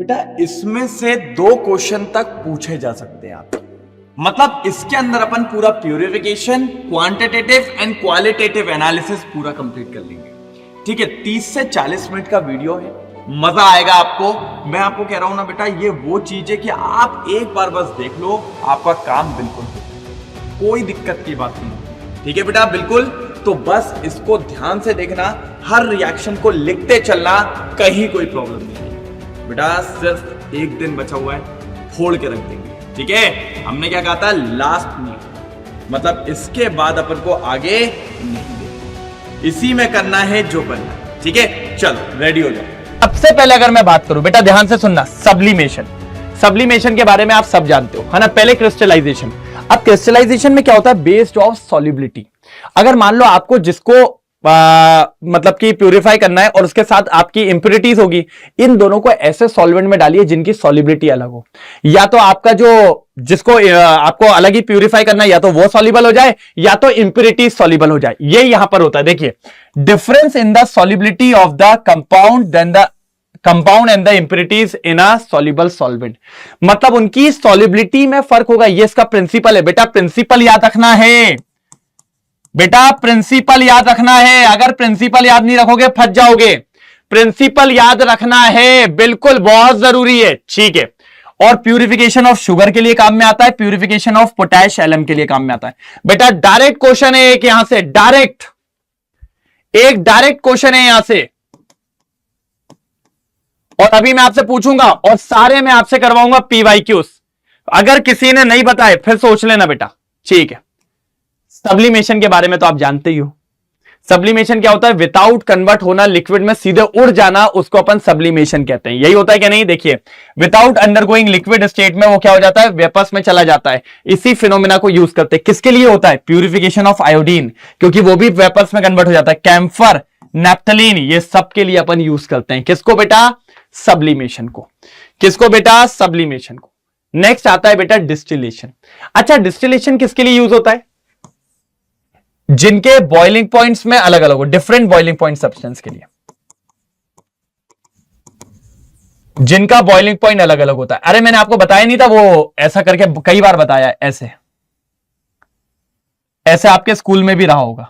बेटा इसमें से 2 क्वेश्चन तक पूछे जा सकते हैं आप। मतलब इसके अंदर अपन पूरा purification, quantitative and qualitative analysis पूरा कंप्लीट कर लेंगे। ठीक है, 30 से 40 मिनट का वीडियो है, मजा आएगा आपको। मैं आपको कह रहा हूं ना बेटा, ये वो चीज है कि आप एक बार बस देख लो, आपका काम बिल्कुल हो जाएगा, कोई दिक्कत की बात नहीं। ठीक है बेटा, बिल्कुल। तो बस इसको ध्यान से देखना, हर रिएक्शन को लिखते चलना, कहीं कोई प्रॉब्लम नहीं है बेटा। सिर्फ एक दिन बचा हुआ है, फोड़ के रख देंगे। ठीक है, हमने क्या कहा था, लास्ट में, मतलब इसके बाद अपन को आगे नहीं देखना, इसी में करना है जो करना है। ठीक है, चलो रेडी हो जाओ। सबसे पहले अगर मैं बात करूं, बेटा ध्यान से सुनना, सब्लिमेशन। सब्लिमेशन के बारे में आप सब जानते हो, है ना। पहले क्रिस्टलाइजेशन। अब क्रिस्टलाइजेशन में क्या होता है, बेस्ड ऑफ सॉल्युबिलिटी। अगर मान लो आपको जिसको मतलब कि प्यूरिफाई करना है और उसके साथ आपकी इंप्योरिटीज होगी, इन दोनों को ऐसे सॉल्वेंट में डालिए जिनकी सॉल्युबिलिटी अलग हो। या तो आपका जो जिसको आपको अलग ही प्यूरिफाई करना है, या तो वो सॉल्युबल हो जाए या तो इंप्योरिटीज सॉल्युबल हो जाए। ये यहां पर होता है, देखिए, difference in the solubility of the compound then the compound and the impurities in a soluble solvent. मतलब उनकी सॉल्युबिलिटी में फर्क होगा। ये इसका प्रिंसिपल है बेटा, प्रिंसिपल याद रखना है बेटा, प्रिंसिपल याद रखना है। अगर प्रिंसिपल याद नहीं रखोगे फंस जाओगे। प्रिंसिपल याद रखना है, बिल्कुल बहुत जरूरी है। ठीक है, और प्यूरिफिकेशन ऑफ शुगर के लिए काम में आता है, प्यूरिफिकेशन ऑफ पोटैश एलम के लिए काम में आता है। बेटा डायरेक्ट क्वेश्चन है एक, यहां से डायरेक्ट, एक डायरेक्ट क्वेश्चन है यहां से, और अभी मैं आपसे पूछूंगा और सारे मैं आपसे करवाऊंगा पीवाईक्यूज। अगर किसी ने नहीं बताए फिर सोच लेना बेटा। ठीक है, सब्लिमेशन के बारे में तो आप जानते ही हो। सब्लिमेशन क्या होता है, विदाउट कन्वर्ट होना, लिक्विड में सीधे उड़ जाना, उसको अपन सब्लिमेशन कहते हैं। यही होता है क्या नहीं, देखिए, विदाउट अंडरगोइंग लिक्विड स्टेट में वो क्या हो जाता है, वेपर्स में चला जाता है। इसी फिनोमेना को यूज करते हैं, किसके लिए होता है, प्यूरिफिकेशन ऑफ आयोडीन, क्योंकि वो भी वेपर्स में कन्वर्ट हो जाता है। कैम्फर, नैप्थलीन, ये सब के लिए अपन यूज करते हैं। किसको बेटा, सब्लिमेशन को। किसको बेटा, सब्लिमेशन को। नेक्स्ट आता है बेटा डिस्टिलेशन। अच्छा, डिस्टिलेशन किसके लिए यूज होता है, जिनके बॉइलिंग पॉइंट्स में अलग अलग हो, डिफरेंट बॉइलिंग पॉइंट सब्सटेंस के लिए, जिनका बॉइलिंग पॉइंट अलग अलग होता है। अरे मैंने आपको बताया नहीं था, वो ऐसा करके कई बार बताया, ऐसे ऐसे आपके स्कूल में भी रहा होगा।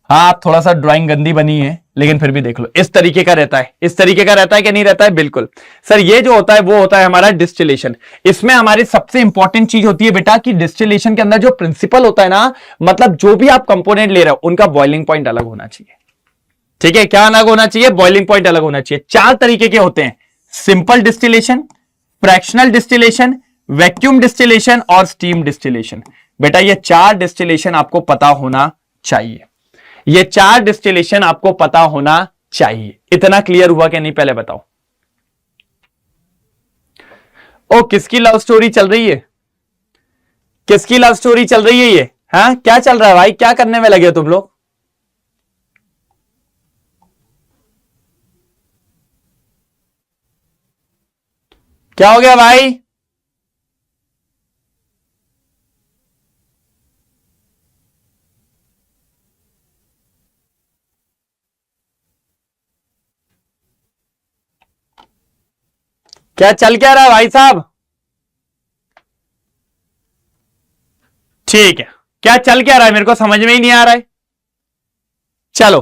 हाँ, आप थोड़ा सा ड्राइंग गंदी बनी है, लेकिन फिर भी देख लो, इस तरीके का रहता है। इस तरीके का रहता है कि नहीं रहता है, बिल्कुल सर। ये जो होता है वो होता है हमारा डिस्टिलेशन। इसमें हमारी सबसे इंपॉर्टेंट चीज होती है बेटा कि डिस्टिलेशन के अंदर जो प्रिंसिपल होता है ना, मतलब जो भी आप कंपोनेंट ले रहे हो उनका बॉइलिंग पॉइंट अलग होना चाहिए। ठीक है, क्या अलग होना चाहिए, बॉइलिंग पॉइंट अलग होना चाहिए। 4 तरीके के होते हैं, simple distillation, fractional distillation, vacuum distillation और स्टीम डिस्टिलेशन। बेटा ये 4 डिस्टिलेशन आपको पता होना चाहिए। ये 4 डिस्टिलेशन आपको पता होना चाहिए। इतना क्लियर हुआ कि नहीं, पहले बताओ। ओ, किसकी लव स्टोरी चल रही है, किसकी लव स्टोरी चल रही है ये, हाँ क्या चल रहा है भाई, क्या करने में लगे हो तुम लोग। क्या हो गया भाई, क्या चल क्या रहा है भाई साहब। ठीक है, क्या चल क्या रहा है, मेरे को समझ में ही नहीं आ रहा है। चलो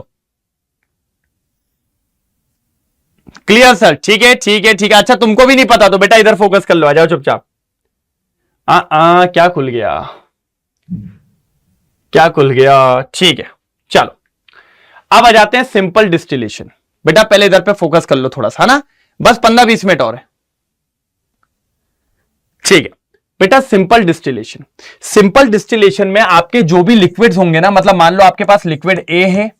क्लियर सर, ठीक है ठीक है ठीक है। अच्छा तुमको भी नहीं पता तो बेटा इधर फोकस कर लो, आ जाओ चुपचाप। क्या खुल गया, क्या खुल गया, ठीक है। चलो अब आ जाते हैं सिंपल डिस्टिलेशन। बेटा पहले इधर पे फोकस कर लो थोड़ा सा ना, बस 15-20 मिनट और है। ठीक है बेटा, सिंपल डिस्टिलेशन। सिंपल डिस्टिलेशन में आपके जो भी लिक्विड्स होंगे ना, मतलब मान लो आपके पास लिक्विड ए है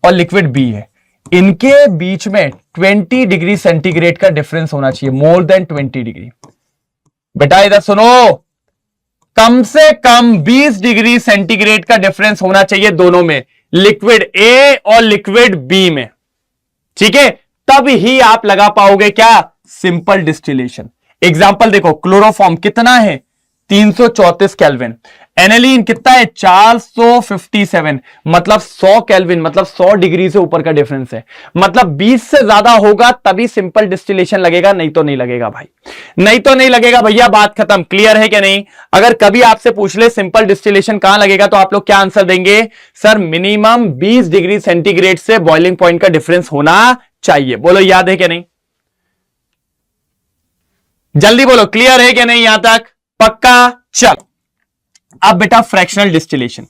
और लिक्विड बी है, इनके बीच में 20 डिग्री सेंटीग्रेड का डिफरेंस होना चाहिए, मोर देन 20 डिग्री। बेटा इधर सुनो, कम से कम 20 डिग्री सेंटीग्रेड का डिफरेंस होना चाहिए दोनों में, लिक्विड ए और लिक्विड बी में। ठीक है, तब ही आप लगा पाओगे क्या, सिंपल डिस्टिलेशन। एग्जाम्पल देखो, क्लोरोफॉर्म कितना है, 334 केल्विन। एनिलीन कितना है? 457, मतलब 100 केल्विन, मतलब 100 डिग्री से ऊपर का डिफरेंस है। मतलब 20 से ज्यादा होगा तभी सिंपल डिस्टिलेशन लगेगा, नहीं तो नहीं लगेगा भाई, नहीं तो नहीं लगेगा भैया। बात खत्म। क्लियर है कि नहीं? अगर कभी आपसे पूछ ले सिंपल डिस्टिलेशन कहां लगेगा, तो आप लोग क्या आंसर देंगे? सर मिनिमम 20 डिग्री सेंटीग्रेड से बॉइलिंग पॉइंट का डिफरेंस होना चाहिए। बोलो याद है कि नहीं? जल्दी बोलो, क्लियर है कि नहीं यहां तक? पक्का? चल अब बेटा फ्रैक्शनल डिस्टिलेशन,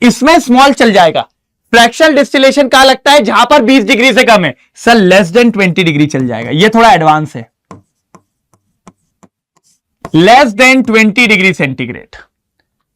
इसमें स्मॉल चल जाएगा। फ्रैक्शनल डिस्टिलेशन कहां लगता है? जहां पर 20 डिग्री से कम है। सर लेस देन 20 डिग्री चल जाएगा, ये थोड़ा एडवांस है। लेस देन 20 डिग्री सेंटीग्रेड,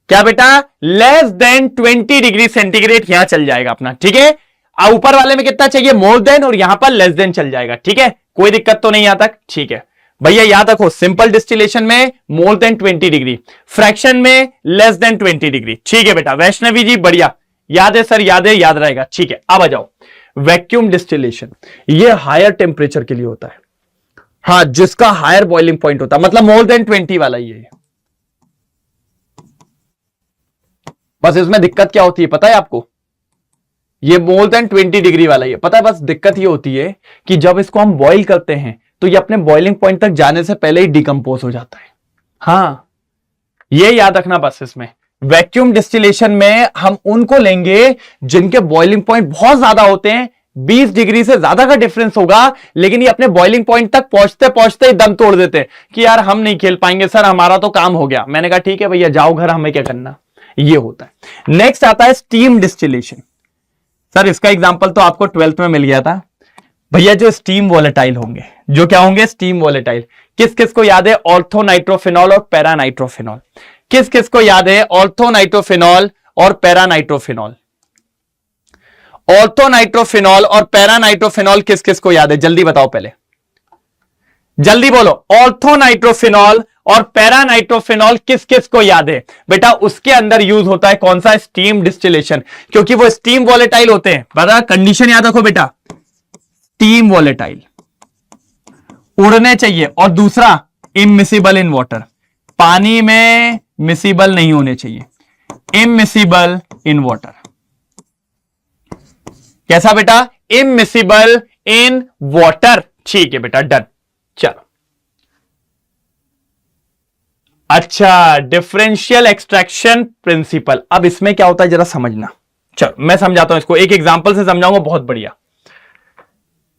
क्या बेटा? लेस देन 20 डिग्री सेंटीग्रेड यहां चल जाएगा अपना, ठीक है। ऊपर वाले में कितना चाहिए? मोर देन, और यहां पर लेस देन चल जाएगा, ठीक है। कोई दिक्कत तो नहीं यहां तक? ठीक है भैया, याद रखो सिंपल डिस्टिलेशन में मोर देन 20 डिग्री, फ्रैक्शन में लेस देन 20 डिग्री, ठीक है बेटा। वैष्णवी जी बढ़िया, याद है सर, याद है, याद रहेगा, ठीक है। अब आ जाओ वैक्यूम डिस्टिलेशन, ये हायर टेम्परेचर के लिए होता है, हाँ, जिसका हायर बॉइलिंग पॉइंट होता है, मतलब मोर देन 20 वाला ये। बस इसमें दिक्कत क्या होती है पता है आपको? ये मोर देन 20 डिग्री वाला ही है, पता है। बस दिक्कत ये होती है कि जब इसको हम बॉईल करते हैं तो ये अपने बॉइलिंग पॉइंट तक जाने से पहले ही डिकम्पोज हो जाता है, हाँ, ये याद रखना। बस इसमें वैक्यूम डिस्टिलेशन में हम उनको लेंगे जिनके बॉइलिंग पॉइंट बहुत ज्यादा होते हैं, 20 डिग्री से ज्यादा का डिफरेंस होगा, लेकिन ये अपने बॉइलिंग पॉइंट तक पहुंचते पहुंचते ही दम तोड़ देते कि यार हम नहीं खेल पाएंगे सर, हमारा तो काम हो गया। मैंने कहा ठीक है भैया, जाओ घर, हमें क्या करना। ये होता है। नेक्स्ट आता है स्टीम डिस्टिलेशन। सर इसका एग्जांपल तो आपको 12th में मिल गया था भैया, जो स्टीम वॉलेटाइल होंगे, जो क्या होंगे? Steam volatile. किस किस को याद है? ऑर्थोनाइट्रोफिनॉल और पैरानाइट्रोफिनॉल। किस किस को याद है? ऑर्थोनाइट्रोफिनॉल और पैरानाइट्रोफिनॉल। ऑर्थोनाइट्रोफिनॉल और पैरानाइट्रोफिनॉल किस किस को याद है? जल्दी बताओ, पहले जल्दी बोलो। ऑर्थोनाइट्रोफिनॉल और पैरानाइट्रोफिनॉल किस किस को याद है? बेटा उसके अंदर यूज होता है कौन सा? स्टीम डिस्टिलेशन, क्योंकि वो स्टीम वॉलेटाइल होते हैं। बता, कंडीशन याद रखो बेटा, स्टीम वॉलेटाइल, उड़ने चाहिए, और दूसरा इमिसिबल इन वाटर, पानी में मिसिबल नहीं होने चाहिए, इमिसिबल इन वाटर। कैसा बेटा? इमिसिबल इन वाटर, ठीक है बेटा, डन। चलो अच्छा, डिफरेंशियल एक्सट्रैक्शन प्रिंसिपल, अब इसमें क्या होता है जरा समझना। चलो मैं समझाता हूं इसको, एक एग्जांपल से समझाऊंगा, बहुत बढ़िया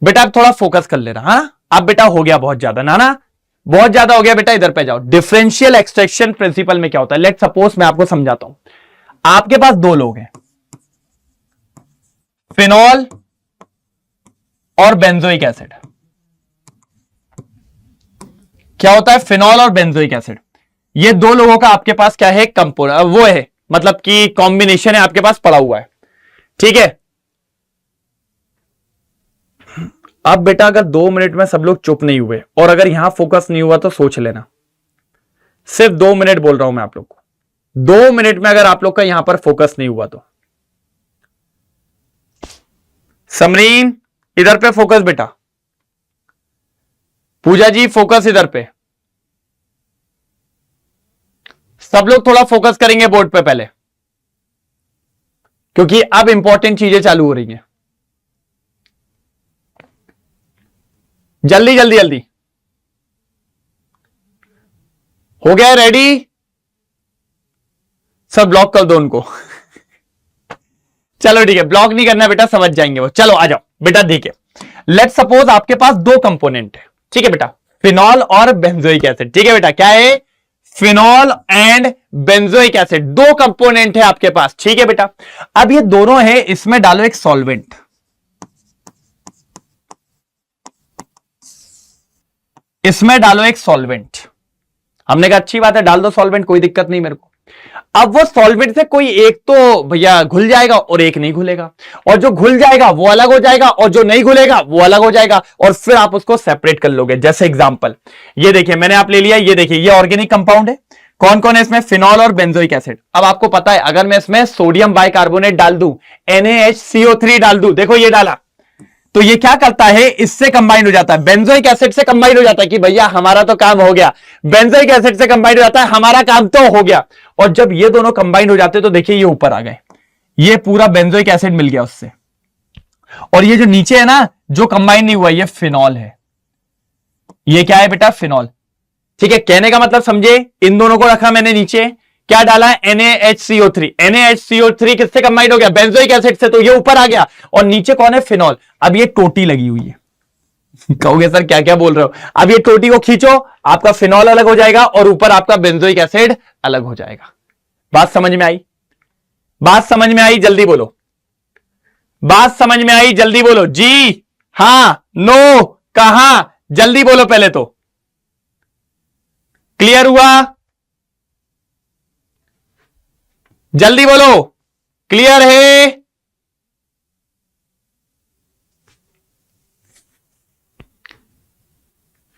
बेटा। अब थोड़ा फोकस कर लेना, हाँ। अब बेटा हो गया बहुत ज्यादा ना, बहुत ज्यादा हो गया बेटा, इधर पे जाओ। डिफरेंशियल एक्सट्रैक्शन प्रिंसिपल में क्या होता है? लेट सपोज मैं आपको समझाता हूं। आपके पास दो लोग हैं, फिनॉल और बेंजोइक एसिड। क्या होता है? फिनॉल और बेंजोइक एसिड, ये दो लोगों का आपके पास क्या है? कंपोनेंट, वो है, मतलब कि कॉम्बिनेशन है आपके पास पड़ा हुआ है, ठीक है। अब बेटा अगर 2 मिनट में सब लोग चुप नहीं हुए और अगर यहां फोकस नहीं हुआ तो सोच लेना, सिर्फ 2 मिनट बोल रहा हूं मैं आप लोग को। 2 मिनट में अगर आप लोग का यहां पर फोकस नहीं हुआ तो समरीन इधर पे फोकस बेटा, पूजा जी फोकस इधर पे, सब लोग थोड़ा फोकस करेंगे बोर्ड पे पहले, क्योंकि अब इंपॉर्टेंट चीजें चालू हो रही हैं। जल्दी जल्दी जल्दी, हो गया रेडी? सब ब्लॉक कर दो उनको चलो ठीक है, ब्लॉक नहीं करना बेटा, समझ जाएंगे वो। चलो आ जाओ बेटा, देखिए लेट सपोज आपके पास दो कंपोनेंट है, ठीक है बेटा, फिनॉल और बेंजोइक एसिड, ठीक है बेटा। क्या है? फिनॉल एंड बेंजोइक एसिड, दो कंपोनेंट है आपके पास, ठीक है बेटा। अब ये दोनों है, इसमें डालो एक सॉल्वेंट, इसमें डालो एक सॉल्वेंट। हमने कहा अच्छी बात है, डाल दो सॉल्वेंट, कोई दिक्कत नहीं मेरे को। अब वो सॉल्वेंट से कोई एक तो भैया घुल जाएगा और एक नहीं घुलेगा, और जो घुल जाएगा वो अलग हो जाएगा और जो नहीं घुलेगा वो अलग हो जाएगा, और फिर आप उसको सेपरेट कर लोगे। जैसे एग्जांपल ये देखिए, मैंने आप ले लिया, ये देखिए ये ऑर्गेनिक कंपाउंड है, कौन कौन है इसमें? फिनॉल और बेंजोइक एसिड। अब आपको पता है अगर मैं इसमें सोडियम बाइकार्बोनेट डाल दूं, NaHCO3 डाल दूं, देखो ये डाला, तो ये क्या करता है, इससे कंबाइंड हो जाता है, बेंजोइक एसिड से कंबाइंड हो जाता है कि भैया हमारा तो काम हो गया, बेंजोइक एसिड से कंबाइंड हो जाता है, हमारा काम तो हो गया। और जब ये दोनों कंबाइंड हो जाते हैं तो देखिए ये ऊपर आ गए, ये पूरा बेंजोइक एसिड मिल गया उससे। और ये जो नीचे है ना, जो कंबाइंड नहीं हुआ, ये फिनॉल है। ये क्या है बेटा, फिनॉल। ठीक है, कहने का मतलब समझे, इन दोनों को रखा मैंने नीचे, क्या डाला है, NaHCO3। NaHCO3 किससे कंबाइंड हो गया, बेंजोइक एसिड से, तो ये ऊपर आ गया। और नीचे कौन है, फिनॉल। अब ये टोटी लगी हुई है कहोगे सर क्या क्या बोल रहे हो, अब ये टोटी को खींचो, आपका फिनॉल अलग हो जाएगा और ऊपर आपका बेंजोइक एसिड अलग हो जाएगा। बात समझ में आई, बात समझ में आई, जल्दी बोलो, बात समझ में आई, जल्दी बोलो, जी, हां, नो, कहां, जल्दी बोलो, पहले तो क्लियर हुआ, जल्दी बोलो, क्लियर है।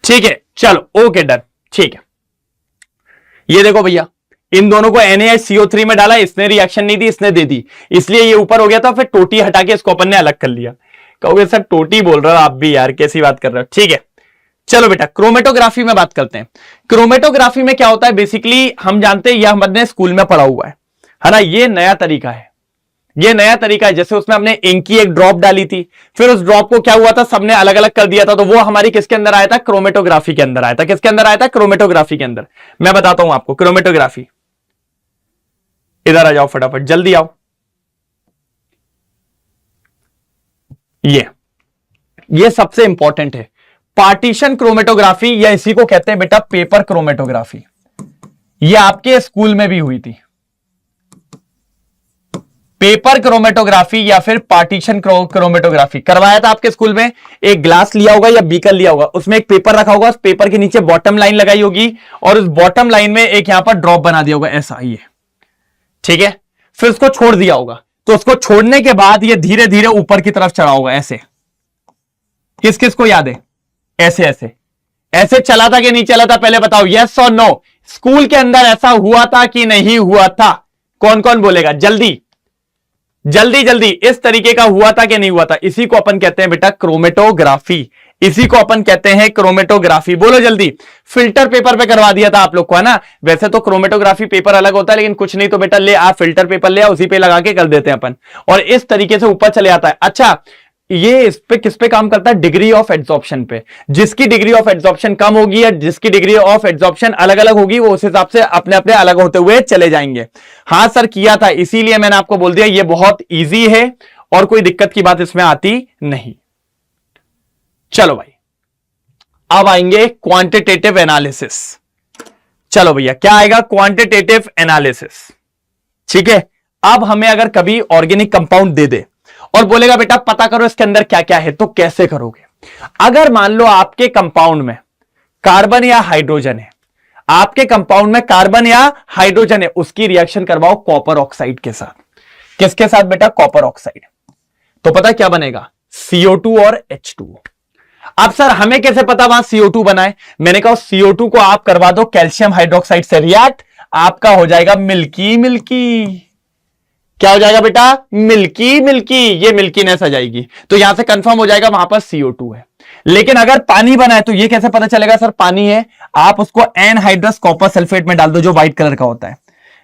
ठीक है, चलो ओके डन, ठीक है। ये देखो भैया, इन दोनों को NaHCO3 में डाला, इसने रिएक्शन नहीं दी, इसने दे दी, इसलिए ये ऊपर हो गया था। फिर टोटी हटा के इसको अपन ने अलग कर लिया। कहोगे सर टोटी बोल रहे हो आप भी यार, कैसी बात कर रहे हो। ठीक है, चलो बेटा क्रोमेटोग्राफी में बात करते हैं। क्रोमेटोग्राफी में क्या होता है, बेसिकली हम जानते हैं, यह हमने स्कूल में पढ़ा हुआ है ना। ये नया तरीका है, ये नया तरीका है। जैसे उसमें हमने इंक की एक ड्रॉप डाली थी, फिर उस ड्रॉप को क्या हुआ था, सबने अलग अलग कर दिया था, तो वो हमारी किसके अंदर आया था, क्रोमेटोग्राफी के अंदर आया था। किसके अंदर आया था, क्रोमेटोग्राफी के अंदर। मैं बताता हूं आपको क्रोमेटोग्राफी, इधर आ जाओ फटाफट, जल्दी आओ। ये सबसे इंपॉर्टेंट है, पार्टीशन क्रोमेटोग्राफी, या इसी को कहते हैं बेटा पेपर क्रोमेटोग्राफी। ये आपके स्कूल में भी हुई थी, पेपर क्रोमेटोग्राफी या फिर पार्टीशन क्रोमेटोग्राफी करवाया था आपके स्कूल में। एक ग्लास लिया होगा या बीकर लिया होगा, उसमें एक पेपर रखा होगा, उस पेपर के नीचे बॉटम लाइन लगाई होगी और उस बॉटम लाइन में एक यहां पर ड्रॉप बना दिया होगा, ऐसा ये, ठीक है। फिर उसको छोड़ दिया होगा, तो उसको छोड़ने के बाद ये धीरे धीरे ऊपर की तरफ चढ़ा होगा, ऐसे। किस किस को याद है, ऐसे ऐसे ऐसे चला था कि नहीं चला था, पहले बताओ, यस और नो। स्कूल के अंदर ऐसा हुआ था कि नहीं हुआ था, कौन कौन बोलेगा, जल्दी जल्दी जल्दी। इस तरीके का हुआ था कि नहीं हुआ था, इसी को अपन कहते हैं बेटा क्रोमेटोग्राफी, इसी को अपन कहते हैं क्रोमेटोग्राफी। बोलो जल्दी। फिल्टर पेपर पे करवा दिया था आप लोग को, है ना। वैसे तो क्रोमेटोग्राफी पेपर अलग होता है, लेकिन कुछ नहीं तो बेटा ले आ फिल्टर पेपर ले आ, उसी पे लगा के कर देते हैं अपन, और इस तरीके से ऊपर चले आता है। अच्छा, ये इस पे किस पे काम करता है, डिग्री ऑफ एड्सॉर्प्शन पे। जिसकी डिग्री ऑफ एड्सॉर्प्शन कम होगी या जिसकी डिग्री ऑफ एड्सॉर्प्शन अलग अलग होगी, वो उस हिसाब से अपने अपने अलग होते हुए चले जाएंगे। हाँ सर किया था, इसीलिए मैंने आपको बोल दिया ये बहुत इजी है और कोई दिक्कत की बात इसमें आती नहीं। चलो भाई, अब आएंगे क्वांटिटेटिव एनालिसिस। चलो भैया, क्या आएगा, क्वांटिटेटिव एनालिसिस। ठीक है, अब हमें अगर कभी ऑर्गेनिक कंपाउंड दे दे और बोलेगा बेटा पता करो इसके अंदर क्या क्या है, तो कैसे करोगे। अगर मान लो आपके कंपाउंड में कार्बन या हाइड्रोजन है, आपके कंपाउंड में कार्बन या हाइड्रोजन है, उसकी रिएक्शन करवाओ कॉपर ऑक्साइड के साथ। किसके साथ बेटा, कॉपर ऑक्साइड। तो पता क्या बनेगा, CO2 और H2। अब सर हमें कैसे पता वहां CO2 बना है, मैंने कहा CO2 को आप करवा दो कैल्शियम हाइड्रोक्साइड से रिएक्ट, आपका हो जाएगा मिल्की मिल्की। क्या हो जाएगा बेटा, मिल्की मिल्की, ये मिल्कीनेस आ जाएगी, तो यहां से कंफर्म हो जाएगा वहां पर CO2 है। लेकिन अगर पानी बना है तो ये कैसे पता चलेगा, सर पानी है, आप उसको एनहाइड्रस कॉपर सल्फेट में डाल दो जो व्हाइट कलर का होता है।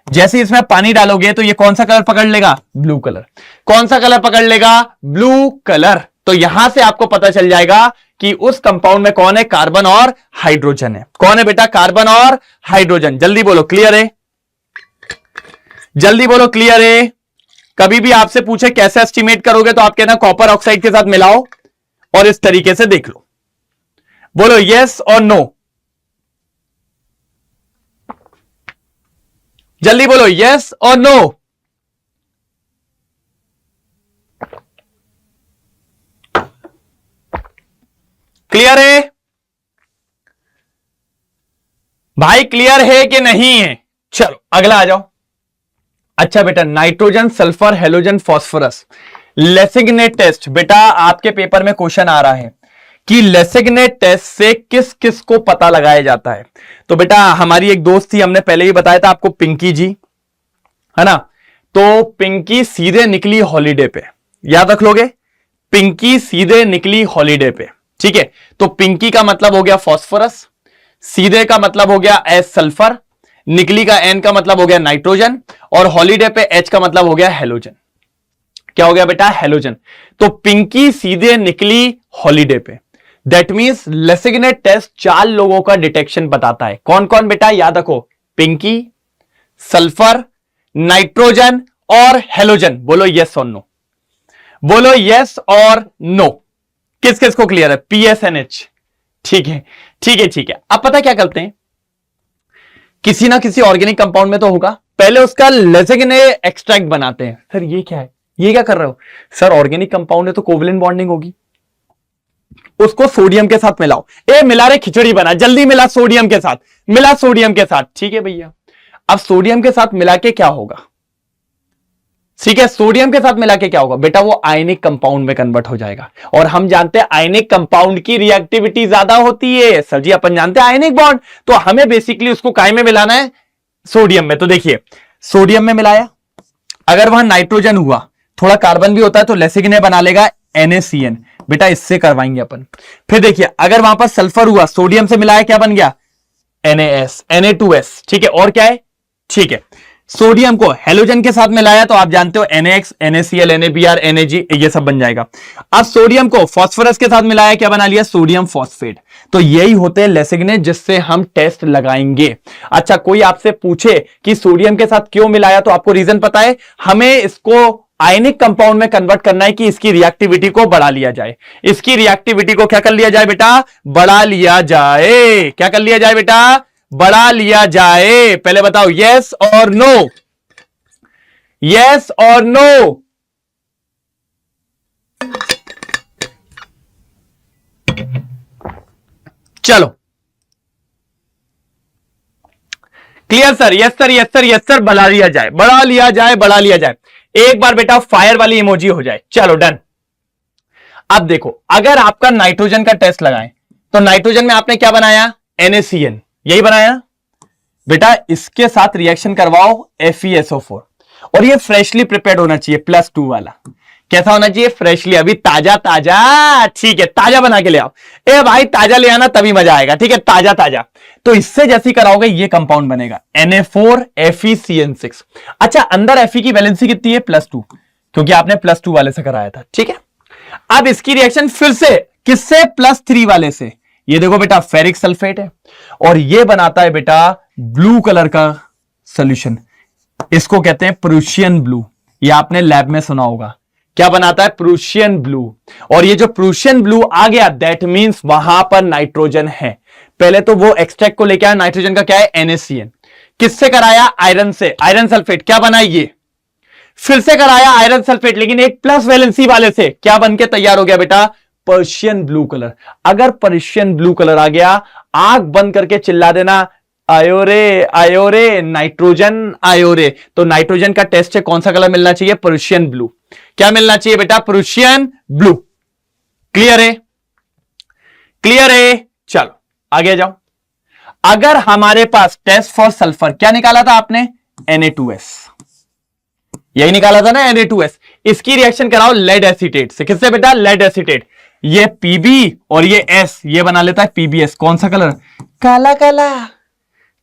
जैसे इसमें पानी डालोगे तो ये कौन सा कलर पकड़ लेगा, ब्लू कलर। कौन सा कलर पकड़ लेगा, ब्लू कलर। तो यहां से आपको पता चल जाएगा कि उस कंपाउंड में कौन है, कार्बन और हाइड्रोजन है। कौन है बेटा, कार्बन और हाइड्रोजन। जल्दी बोलो क्लियर है, जल्दी बोलो क्लियर है। कभी भी आपसे पूछे कैसे एस्टिमेट करोगे, तो आप कहना कॉपर ऑक्साइड के साथ मिलाओ और इस तरीके से देख लो। बोलो यस और नो, जल्दी बोलो यस और नो। क्लियर है भाई, क्लियर है कि नहीं है। चलो अगला आ जाओ। अच्छा बेटा, nitrogen, sulphur, halogen, phosphorus, Lassaigne test. बेटा आपके पेपर में क्वेश्चन आ रहा है कि लेसिग्ने टेस्ट से किस किस को पता लगाया जाता है। तो बेटा हमारी एक दोस्त थी, हमने पहले ही बताया था आपको, पिंकी जी, है ना। तो पिंकी सीधे निकली हॉलीडे पे, याद रख लोगे। पिंकी सीधे निकली हॉलीडे पे, ठीक है। तो पिंकी का मतलब हो गया फॉस्फोरस, सीधे का मतलब हो गया एस सल्फर, निकली का एन का मतलब हो गया नाइट्रोजन, और हॉलीडे पे एच का मतलब हो गया हेलोजन। क्या हो गया बेटा? हेलोजन। तो पिंकी सीधे निकली हॉलीडे पे, दैट मींस लेसिग्ने टेस्ट 4 लोगों का डिटेक्शन बताता है। कौन कौन बेटा? याद रखो, पिंकी, सल्फर, नाइट्रोजन और हेलोजन। बोलो यस और नो, बोलो यस और नो। किस किस को क्लियर है? PSNH, ठीक है ठीक है ठीक है। अब पता क्या करते हैं, किसी ना किसी ऑर्गेनिक कंपाउंड में तो होगा, पहले उसका लेसिग्ने एक्सट्रैक्ट बनाते हैं। सर ये क्या है, ये क्या कर रहे हो? सर ऑर्गेनिक कंपाउंड है तो कोवलेंट बॉन्डिंग होगी, उसको सोडियम के साथ मिलाओ। ए मिला रे, खिचड़ी बना, जल्दी मिला सोडियम के साथ, मिला सोडियम के साथ, ठीक है भैया। अब सोडियम के साथ मिला के क्या होगा? ठीक है, सोडियम के साथ मिला के क्या होगा बेटा? वो आयनिक कंपाउंड में कन्वर्ट हो जाएगा, और हम जानते हैं आयनिक कंपाउंड की रिएक्टिविटी ज्यादा होती है। सर जी अपन जानते हैं आयनिक बॉन्ड, तो हमें बेसिकली उसको काय में मिलाना है? सोडियम में। तो देखिए सोडियम में मिलाया, अगर वहां नाइट्रोजन हुआ, थोड़ा कार्बन भी होता है तो लेसिग्ने बना लेगा NaCN, बेटा इससे करवाएंगे अपन। फिर देखिए अगर वहां पर सल्फर हुआ, सोडियम से मिलाया, क्या बन गया? NaS, Na2S, ठीक है। और क्या है? ठीक है, सोडियम को हेलोजन के साथ मिलाया तो आप जानते हो NaX, NaCl, NaBr, Nag, ये सब बन जाएगा। अब सोडियम को फास्फोरस के साथ मिलाया, क्या बना लिया? Sodium phosphate. तो यही होते हैं लेसिग्ने जिससे हम टेस्ट लगाएंगे। अच्छा, कोई आपसे पूछे कि सोडियम के साथ क्यों मिलाया, तो आपको रीजन पता है? हमें इसको आयनिक कंपाउंड में कन्वर्ट करना है कि इसकी रिएक्टिविटी को बढ़ा लिया जाए। इसकी रिएक्टिविटी को क्या कर लिया जाए बेटा? बढ़ा लिया जाए। क्या कर लिया जाए बेटा? बढ़ा लिया जाए। पहले बताओ यस और नो, यस और नो। चलो clear sir? Yes sir, yes sir, yes sir. बढ़ा लिया जाए, बढ़ा लिया जाए, बढ़ा लिया जाए। एक बार बेटा फायर वाली इमोजी हो जाए। चलो डन। अब देखो अगर आपका नाइट्रोजन का टेस्ट लगाएं तो नाइट्रोजन में आपने क्या बनाया? NaCN, यही बनाया बेटा। इसके साथ रिएक्शन करवाओ FeSO4, और ये फ्रेशली प्रिपेयर्ड होना चाहिए, +2 वाला। कैसा होना चाहिए? फ्रेशली, अभी ताजा ताजा, ठीक है, ताजा बना के ले आओ। ए भाई ताजा ले आना तभी मजा आएगा, ठीक है, ताजा ताजा। तो इससे जैसी कराओगे ये कंपाउंड बनेगा Na4 FeCN6। अच्छा, अंदर Fe की वैलेंसी कितनी है? +2, क्योंकि आपने +2 वाले से कराया था, ठीक है। अब इसकी रिएक्शन फिर से किससे? +3 वाले से। ये देखो बेटा फेरिक सल्फेट है, और ये बनाता है बेटा ब्लू कलर का सॉल्यूशन, इसको कहते हैं प्रूशियन ब्लू। ये आपने लैब में सुना होगा, क्या बनाता है? Prussian blue. और ये जो प्रूशियन ब्लू आ गया, दैट मींस वहां पर नाइट्रोजन है। पहले तो वो एक्सट्रैक्ट को लेके आया, नाइट्रोजन का क्या है? NaCN। किससे कराया? आयरन से, आयरन सल्फेट। क्या बना? ये फिर से कराया आयरन सल्फेट, लेकिन एक प्लस वैलेंसी वाले से। क्या बन के तैयार हो गया बेटा? Persian blue colour. अगर पर्शियन ब्लू कलर आ गया, आंख बंद करके चिल्ला देना आयोरे आयोरे, नाइट्रोजन आयोरे। तो नाइट्रोजन का टेस्ट है, कौन सा कलर मिलना चाहिए? Persian blue. क्या मिलना चाहिए बेटा? Persian blue. क्लियर है? क्लियर है? चलो आगे जाओ। अगर हमारे पास टेस्ट फॉर सल्फर क्या निकाला था आपने? Na2S, यही निकाला था ना, Na2S। इसकी रिएक्शन कराओ लेड एसीटेट से। किससे बेटा? Lead acetate. ये Pb और ये S, ये बना लेता है PbS। कौन सा कलर? काला काला,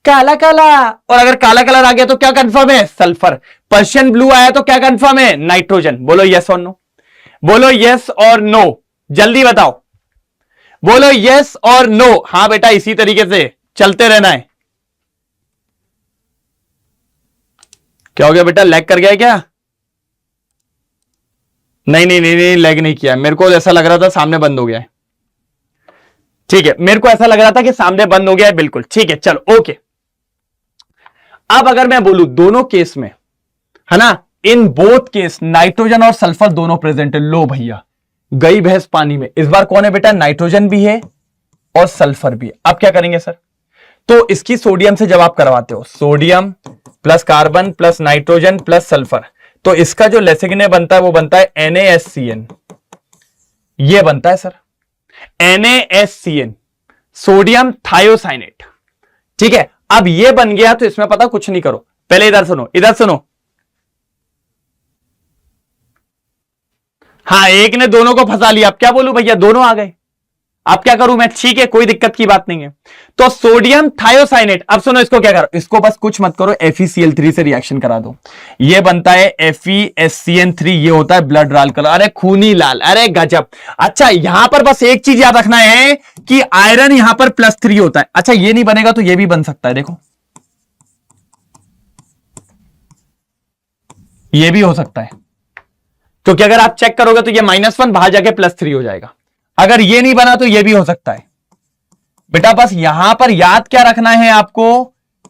काला काला। और अगर काला कलर आ गया तो क्या कंफर्म है? सल्फर। पर्शियन ब्लू आया तो क्या कंफर्म है? नाइट्रोजन। बोलो यस और नो, बोलो यस और नो, जल्दी बताओ, बोलो यस और नो। हां बेटा इसी तरीके से चलते रहना है। क्या हो गया बेटा? लैग कर गया क्या? नहीं नहीं नहीं नहीं, लैग नहीं किया। मेरे को ऐसा लग रहा था सामने बंद हो गया है, ठीक है, मेरे को ऐसा लग रहा था कि सामने बंद हो गया है, बिल्कुल ठीक है। चलो ओके। अब अगर मैं बोलूं दोनों केस में, है ना, इन बोथ केस नाइट्रोजन और सल्फर दोनों प्रेजेंट है। लो भैया गई भैंस पानी में। इस बार कौन है बेटा? नाइट्रोजन भी है और सल्फर भी है। अब क्या करेंगे सर? तो इसकी सोडियम से जब आप करवाते हो, sodium plus carbon plus nitrogen plus sulphur, तो इसका जो लेसिग्ने बनता है वो बनता है NaSCN। ये बनता है सर NaSCN, सोडियम थायोसाइनेट, ठीक है। अब ये बन गया तो इसमें पता कुछ नहीं करो, पहले इधर सुनो, इधर सुनो। हाँ, एक ने दोनों को फंसा लिया, अब क्या बोलूं भैया, दोनों आ गए, अब क्या करूं मैं? ठीक है, कोई दिक्कत की बात नहीं है। तो सोडियम थायोसाइनेट, अब सुनो इसको क्या करो, इसको बस कुछ मत करो, FeCl3 से रिएक्शन करा दो, ये बनता है FeSCN3, ये होता है ब्लड लाल कलर, अरे खूनी लाल, अरे गजब। अच्छा, यहां पर बस एक चीज याद रखना है कि आयरन यहां पर +3 होता है। अच्छा, ये नहीं बनेगा तो ये भी बन सकता है, देखो ये भी हो सकता है, क्योंकि अगर आप चेक करोगे तो ये -1 बाहर जाके +3 हो जाएगा। अगर ये नहीं बना तो ये भी हो सकता है। बेटा बस यहां पर याद क्या रखना है आपको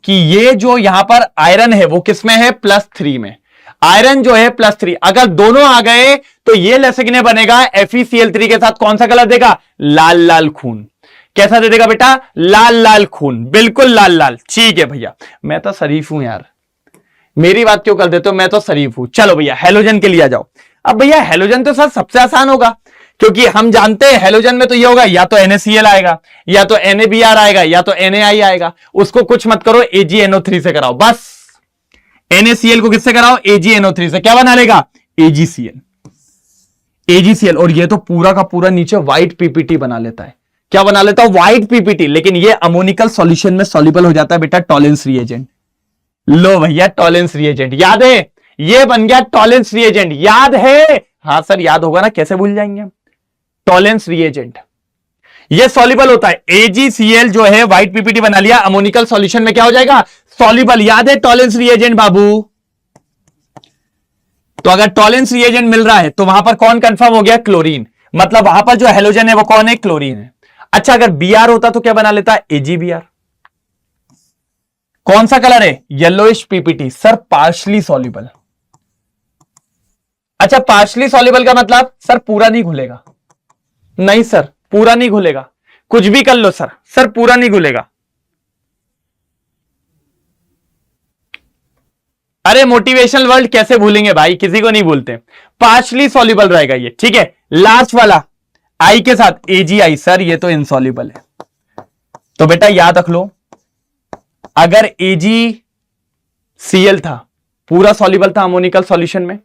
कि ये जो यहां पर आयरन है वो किस में है? +3 में। आयरन जो है +3, अगर दोनों आ गए तो ये लसिग्ने बनेगा, FeCl3 के साथ कौन सा कलर देगा? लाल लाल खून। कैसा दे देगा बेटा? लाल लाल खून, बिल्कुल लाल लाल। ठीक है भैया, मैं तो शरीफ हूं यार, मेरी बात क्यों कर देते हो, मैं तो शरीफ हूं। चलो भैया हेलोजन के लिए आ जाओ। अब भैया हेलोजन तो सर सबसे आसान होगा, क्योंकि हम जानते हैं हेलोजन में तो ये होगा, या तो NaCl आएगा, या तो NaBr आएगा, या तो NaI आएगा। उसको कुछ मत करो, AgNO3 से कराओ, बस NaCl को किससे कराओ? AgNO3 से। क्या बना लेगा? AgCl। AgCl, और ये तो पूरा का पूरा नीचे व्हाइट PPT बना लेता है। क्या बना लेता है? White PPT। लेकिन ये अमोनिकल सॉल्यूशन में सॉल्युबल हो जाता है बेटा, टॉलेंस रिएजेंट। लो भैया, टॉलेंस रिएजेंट याद है, ये बन गया टॉलेंस रिएजेंट, याद है? हाँ सर याद होगा ना, कैसे भूल जाएंगे हम। टॉलेंस रिएजेंट ये सॉल्युबल होता है। AgCl जो है व्हाइट PPT बना लिया, अमोनिकल सॉल्यूशन में क्या हो जाएगा? सॉल्युबल। याद है टॉलेंस रिएजेंट बाबू? तो अगर टॉलेंस रिएजेंट मिल रहा है तो वहां पर कौन कंफर्म हो गया? क्लोरीन। मतलब वहां पर जो हेलोजन है वो कौन है? क्लोरीन है। अच्छा, अगर Br होता तो क्या बना लेता? AgBr। कौन सा कलर है? Yellowish PPT। Sir partially soluble. अच्छा, पार्शली सॉल्युबल का मतलब सर पूरा नहीं घुलेगा। नहीं सर, पूरा नहीं घुलेगा, कुछ भी कर लो सर, सर पूरा नहीं घुलेगा। अरे मोटिवेशनल वर्ड कैसे भूलेंगे भाई, किसी को नहीं भूलते। पार्शली सॉल्युबल रहेगा ये, ठीक है। लास्ट वाला आई के साथ AgI, सर ये तो इनसॉल्युबल है। तो बेटा याद रख लो, अगर AgCl था पूरा सॉल्युबल था अमोनिकल सॉल्यूशन में,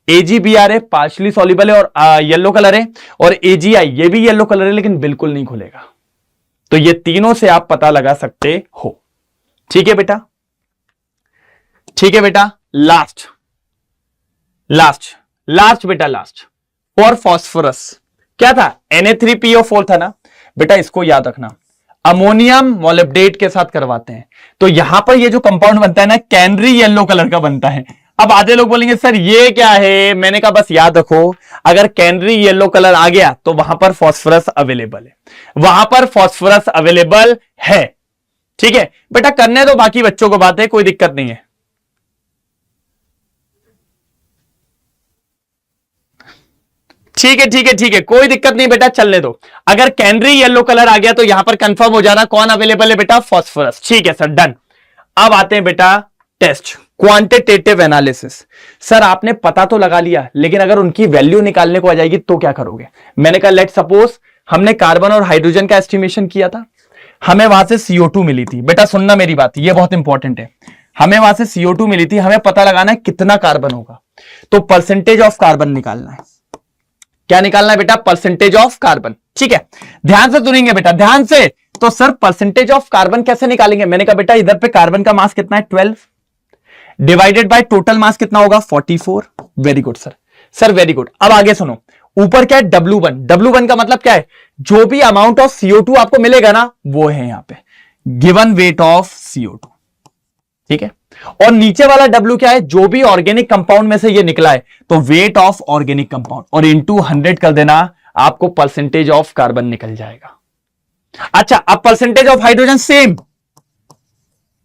AgBr है पार्शली सॉल्युबल है और येलो कलर है, और AgI ये भी येलो कलर है लेकिन बिल्कुल नहीं खुलेगा। तो ये तीनों से आप पता लगा सकते हो। ठीक है बेटा, ठीक है बेटा। लास्ट लास्ट लास्ट बेटा, लास्ट फॉर फॉस्फोरस क्या था? Na3PO4 था ना बेटा, इसको याद रखना, अमोनियम मोलिब्डेट के साथ करवाते हैं। तो यहां पर ये जो कंपाउंड बनता है ना, कैनरी येलो कलर का बनता है। अब आधे लोग बोलेंगे सर ये क्या है, मैंने कहा बस याद रखो, अगर कैनरी येलो कलर आ गया तो वहां पर फॉस्फोरस अवेलेबल है, वहां पर फॉस्फोरस अवेलेबल है। ठीक है बेटा, करने दो बाकी बच्चों को बात है, कोई दिक्कत नहीं है। ठीक है ठीक है ठीक है, कोई दिक्कत नहीं बेटा, चलने दो। अगर कैनरी येलो कलर आ गया तो यहां पर कंफर्म हो जाना कौन अवेलेबल है बेटा? फॉस्फोरस। ठीक है सर, डन। अब आते हैं बेटा टेस्ट, क्वांटिटेटिव एनालिसिस। सर आपने पता तो लगा लिया, लेकिन अगर उनकी वैल्यू निकालने को आ जाएगी तो क्या करोगे? मैंने कहा लेट सपोज हमने कार्बन और हाइड्रोजन का एस्टिमेशन किया था, हमें वहां से CO2 मिली थी। बेटा सुनना मेरी बात, ये बहुत इंपॉर्टेंट है। हमें वहां से CO2 मिली थी, हमें पता लगाना है कितना कार्बन होगा, तो परसेंटेज ऑफ कार्बन निकालना है। क्या निकालना है बेटा? Percentage of carbon. ठीक है, ध्यान से सुनेंगे बेटा, ध्यान से। तो सर परसेंटेज ऑफ कार्बन कैसे निकालेंगे? मैंने कहा बेटा इधर पे कार्बन का मास कितना है? 12 डिवाइडेड बाय टोटल मास कितना होगा? 44। Very good sir, sir very good. अब आगे सुनो, ऊपर क्या है? W1। W1 का मतलब क्या है? जो भी अमाउंट ऑफ CO2 आपको मिलेगा ना, वो है यहां पे गिवन वेट ऑफ CO2। ठीक है, और नीचे वाला W क्या है? जो भी ऑर्गेनिक कंपाउंड में से ये निकला है, तो वेट ऑफ ऑर्गेनिक कंपाउंड, और इनटू 100 कर देना, आपको परसेंटेज ऑफ कार्बन निकल जाएगा। अच्छा, अब परसेंटेज ऑफ हाइड्रोजन सेम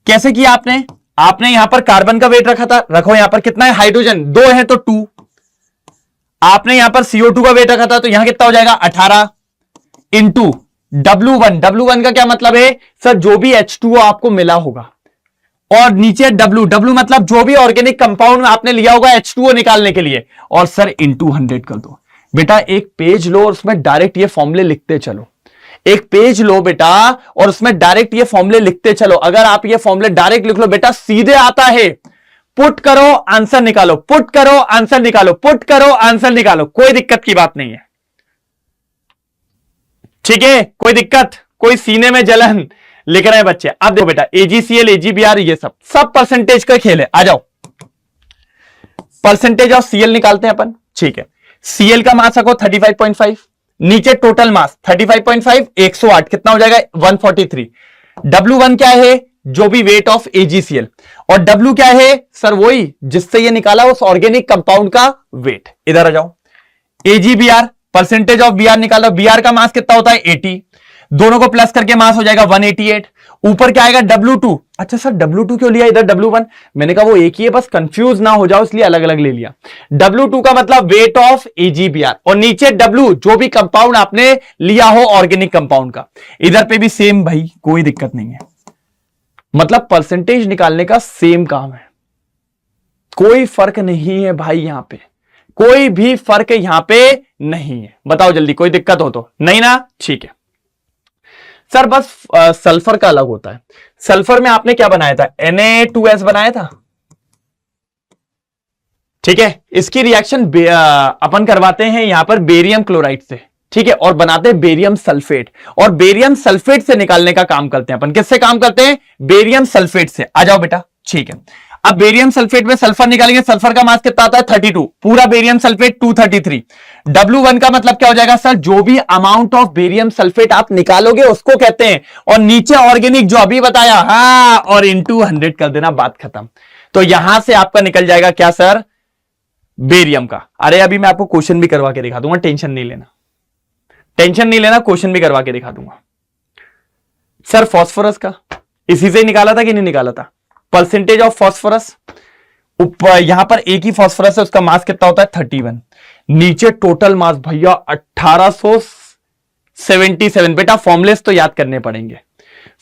कैसे किया आपने? आपने यहां पर कार्बन का वेट रखा था, रखो यहां पर कितना है? हाइड्रोजन 2 है तो 2। आपने यहां पर CO2 का वेट रखा था, तो यहां कितना हो जाएगा? 18 इंटू W1। W1 का क्या मतलब है? सर जो भी H2O आपको मिला होगा, और नीचे W मतलब जो भी ऑर्गेनिक कंपाउंड में आपने लिया होगा H2O निकालने के लिए, और सर इंटू 100 कर दो। बेटा एक पेज लो और उसमें डायरेक्ट ये फॉर्मूले लिखते चलो। एक पेज लो बेटा और उसमें डायरेक्ट ये फॉर्मूले लिखते चलो। अगर आप ये फॉर्मूले डायरेक्ट लिख लो बेटा, सीधे आता है पुट करो आंसर निकालो, पुट करो आंसर निकालो, पुट करो आंसर निकालो, कोई दिक्कत की बात नहीं है। ठीक है, कोई दिक्कत, कोई सीने में जलन लिख रहे हैं बच्चे। अब देखो बेटा, एजीसीएल, एजीबीआर, ये सब परसेंटेज का खेल है। आ जाओ, परसेंटेज ऑफ सीएल निकालते हैं अपन। ठीक है, सीएल का मास रखो 35.5, नीचे टोटल मास 35.5, 108 कितना हो जाएगा 143। W1 क्या है, जो भी वेट ऑफ एजीसीएल, और W क्या है सर, वही जिससे ये निकाला उस ऑर्गेनिक कंपाउंड का वेट। इधर आ जाओ, एजीबीआर, परसेंटेज ऑफ बीआर निकालो। बीआर का मास कितना होता है 80, दोनों को प्लस करके मास हो जाएगा 188। ऊपर क्या आएगा W2। अच्छा सर W2 क्यों लिया इधर W1, मैंने कहा वो एक ही है, बस कंफ्यूज ना हो जाओ इसलिए अलग अलग ले लिया। W2 का मतलब वेट ऑफ एजीबीआर, और नीचे W जो भी कंपाउंड आपने लिया हो ऑर्गेनिक कंपाउंड का। इधर पे भी सेम भाई, कोई दिक्कत नहीं है, मतलब परसेंटेज निकालने का सेम काम है, कोई फर्क नहीं है भाई, यहां पे कोई भी फर्क यहां पे नहीं है। बताओ जल्दी, कोई दिक्कत हो तो नहीं ना? ठीक है सर, बस सल्फर का अलग होता है। सल्फर में आपने क्या बनाया था, Na2S बनाया था। ठीक है, इसकी रिएक्शन अपन करवाते हैं यहां पर बेरियम क्लोराइड से। ठीक है, और बनाते हैं बेरियम सल्फेट, और बेरियम सल्फेट से निकालने का काम करते हैं अपन। किससे काम करते हैं, बेरियम सल्फेट से। आ जाओ बेटा, ठीक है। अब बेरियम सल्फेट में सल्फर निकालेंगे, सल्फर का मास कितना आता है 32, पूरा बेरियम सल्फेट 233। W1 का मतलब क्या हो जाएगा सर, जो भी अमाउंट ऑफ बेरियम सल्फेट आप निकालोगे उसको कहते हैं, और नीचे ऑर्गेनिक जो अभी बताया, हाँ, और इंटू 100 कर देना, बात खत्म। तो यहां से आपका निकल जाएगा क्या सर, बेरियम का। अरे अभी मैं आपको क्वेश्चन भी करवा के दिखा दूंगा, टेंशन नहीं लेना, टेंशन नहीं लेना, क्वेश्चन भी करवा के दिखा दूंगा। सर फास्फोरस का इसी से निकाला था कि नहीं निकाला था, परसेंटेज ऑफ फास्फोरस, ऊपर यहां पर एक ही फास्फोरस है, उसका मास कितना होता है 31, नीचे टोटल मास भैया 1877। बेटा फॉर्मुलेस तो याद करने पड़ेंगे,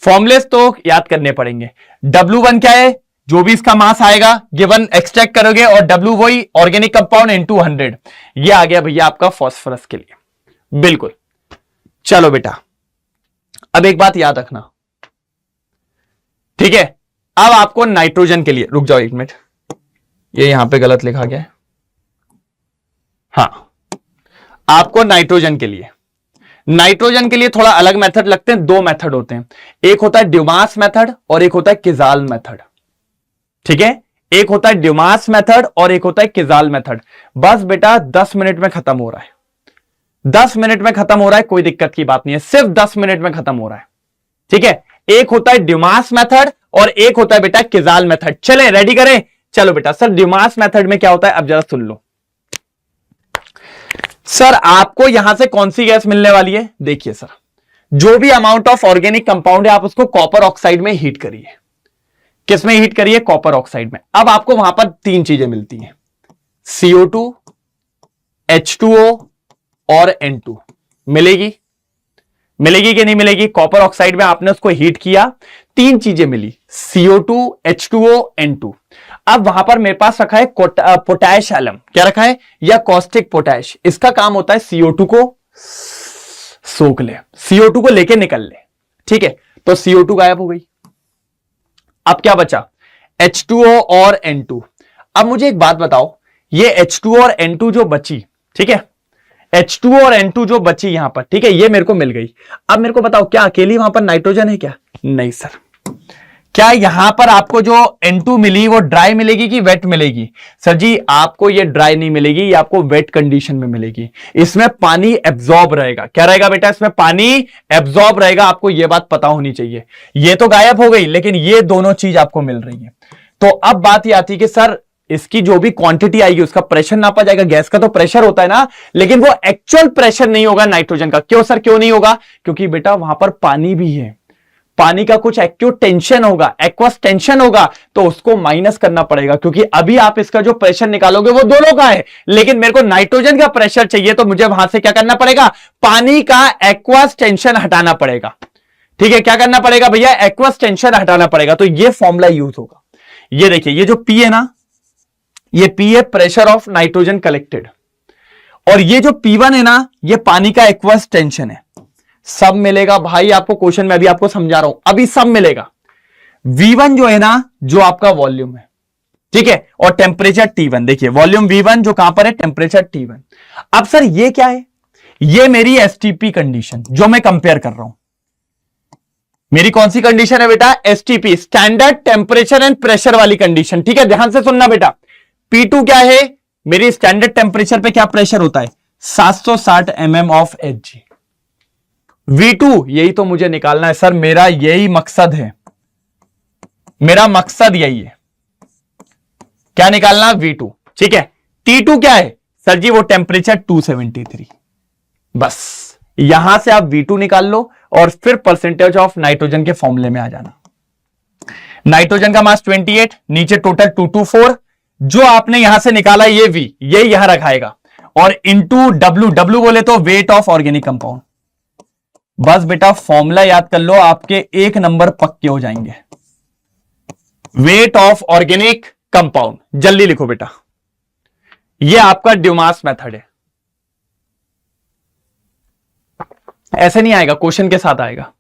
फॉर्मुलेस तो याद करने पड़ेंगे। W1 क्या है, जो भी इसका मास आएगा गिवन एक्सट्रैक्ट करोगे, और W वही ऑर्गेनिक कंपाउंड इनटू 100, ये आ गया भैया आपका फास्फोरस के लिए। बिल्कुल, चलो बेटा अब एक बात याद रखना, ठीक है। अब आपको नाइट्रोजन के लिए, रुक जाओ एक मिनट, ये यहां पे गलत लिखा गया है। हाँ, आपको नाइट्रोजन के लिए थोड़ा अलग मेथड लगते हैं। दो मेथड होते हैं, एक होता है ड्यूमास मेथड और एक होता है किजाल मेथड। ठीक है, एक होता है ड्यूमास मेथड और एक होता है किजाल मेथड। बस बेटा 10 मिनट में खत्म हो रहा है, 10 मिनट में खत्म हो रहा है, कोई दिक्कत की बात नहीं है, सिर्फ 10 मिनट में खत्म हो रहा है। ठीक है, एक होता है ड्यूमास मेथड और एक होता है बेटा किजाल मेथड। चलें रेडी करें, चलो बेटा। सर ड्यूमास मेथड में क्या होता है, अब जरा सुन लो। सर आपको यहां से कौन सी गैस मिलने वाली है, देखिए सर, जो भी अमाउंट ऑफ ऑर्गेनिक कंपाउंड है आप उसको कॉपर ऑक्साइड में हीट करिए। किस में हीट करिए, कॉपर ऑक्साइड में। अब आपको वहां पर 3 चीजें मिलती हैं, CO2, H2O और N2। मिलेगी कि नहीं मिलेगी, कॉपर ऑक्साइड में आपने उसको हीट किया, 3 चीजें मिली, CO2, H2O, N2। अब वहां पर मेरे पास रखा है पोटैश एलम, क्या रखा है, या कॉस्टिक पोटैश। इसका काम होता है CO2 को सोख ले, CO2 को लेके निकल ले। ठीक है, तो CO2 गायब हो गई। अब क्या बचा, H2O और N2। अब मुझे एक बात बताओ, ये H2O और N2 जो बची, ठीक है, H2O और N2 जो बची यहां पर, ठीक है, ये मेरे को मिल गई। अब मेरे को बताओ, क्या अकेली वहां पर नाइट्रोजन है क्या, नहीं सर। क्या यहां पर आपको जो N2 मिली वो ड्राई मिलेगी कि वेट मिलेगी, सर जी आपको ये ड्राई नहीं मिलेगी, ये आपको वेट कंडीशन में मिलेगी। इसमें पानी एब्जॉर्ब रहेगा, क्या रहेगा बेटा, इसमें पानी एब्जॉर्ब रहेगा, आपको ये बात पता होनी चाहिए। ये तो गायब हो गई, लेकिन ये दोनों चीज आपको मिल रही है। तो अब बात ये आती है कि सर इसकी जो भी क्वांटिटी आएगी उसका प्रेशर नापा जाएगा। गैस का तो प्रेशर होता है ना, लेकिन वो एक्चुअल प्रेशर नहीं होगा नाइट्रोजन का। क्यों सर, क्यों नहीं होगा, क्योंकि बेटा वहां पर पानी भी है, पानी का कुछ एक्यूट टेंशन होगा, एक्वस टेंशन होगा, तो उसको माइनस करना पड़ेगा, क्योंकि अभी आप इसका जो प्रेशर निकालोगे वो दोनों का है, लेकिन मेरे को नाइट्रोजन का प्रेशर चाहिए, तो मुझे वहां से क्या करना पड़ेगा, पानी का एक्वस टेंशन हटाना पड़ेगा। ठीक है, क्या करना पड़ेगा भैया, एक्वस टेंशन हटाना पड़ेगा। तो ये फॉर्मूला यूज होगा। ये देखिए, ये जो P है ना, ये P है प्रेशर ऑफ नाइट्रोजन कलेक्टेड, और ये जो P1 है ना, ये पानी का एक्वस टेंशन है। सब मिलेगा भाई आपको, क्वेश्चन में अभी आपको समझा रहा हूं, अभी सब मिलेगा। V1 जो है ना, जो आपका वॉल्यूम है, ठीक है, और टेम्परेचर T1, देखिए वॉल्यूम V1 जो कहां पर है, टेम्परेचर T1। अब सर ये क्या है, ये मेरी एसटीपी कंडीशन जो मैं कंपेयर कर रहा हूं, मेरी कौन सी कंडीशन है बेटा, STP, standard temperature and pressure वाली कंडीशन। ठीक है, ध्यान से सुनना बेटा, P2 क्या है, मेरी स्टैंडर्ड टेम्परेचर पे क्या प्रेशर होता है, 760 mm ऑफ Hg। V2 यही तो मुझे निकालना है सर, मेरा यही मकसद है, मेरा मकसद यही है, क्या निकालना, V2। ठीक है, T2 क्या है सर जी, वो टेम्परेचर 273। बस यहां से आप V2 निकाल लो और फिर परसेंटेज ऑफ नाइट्रोजन के फॉर्मूले में आ जाना। नाइट्रोजन का मास 28, नीचे टोटल 224, जो आपने यहां से निकाला ये V, ये यहां रखाएगा, और इंटू W, W बोले तो वेट ऑफ ऑर्गेनिक कंपाउंड। बस बेटा फॉर्मूला याद कर लो, आपके 1 नंबर पक्के हो जाएंगे। वेट ऑफ ऑर्गेनिक कंपाउंड, जल्दी लिखो बेटा, ये आपका ड्यूमास मेथड है। ऐसे नहीं आएगा, क्वेश्चन के साथ आएगा।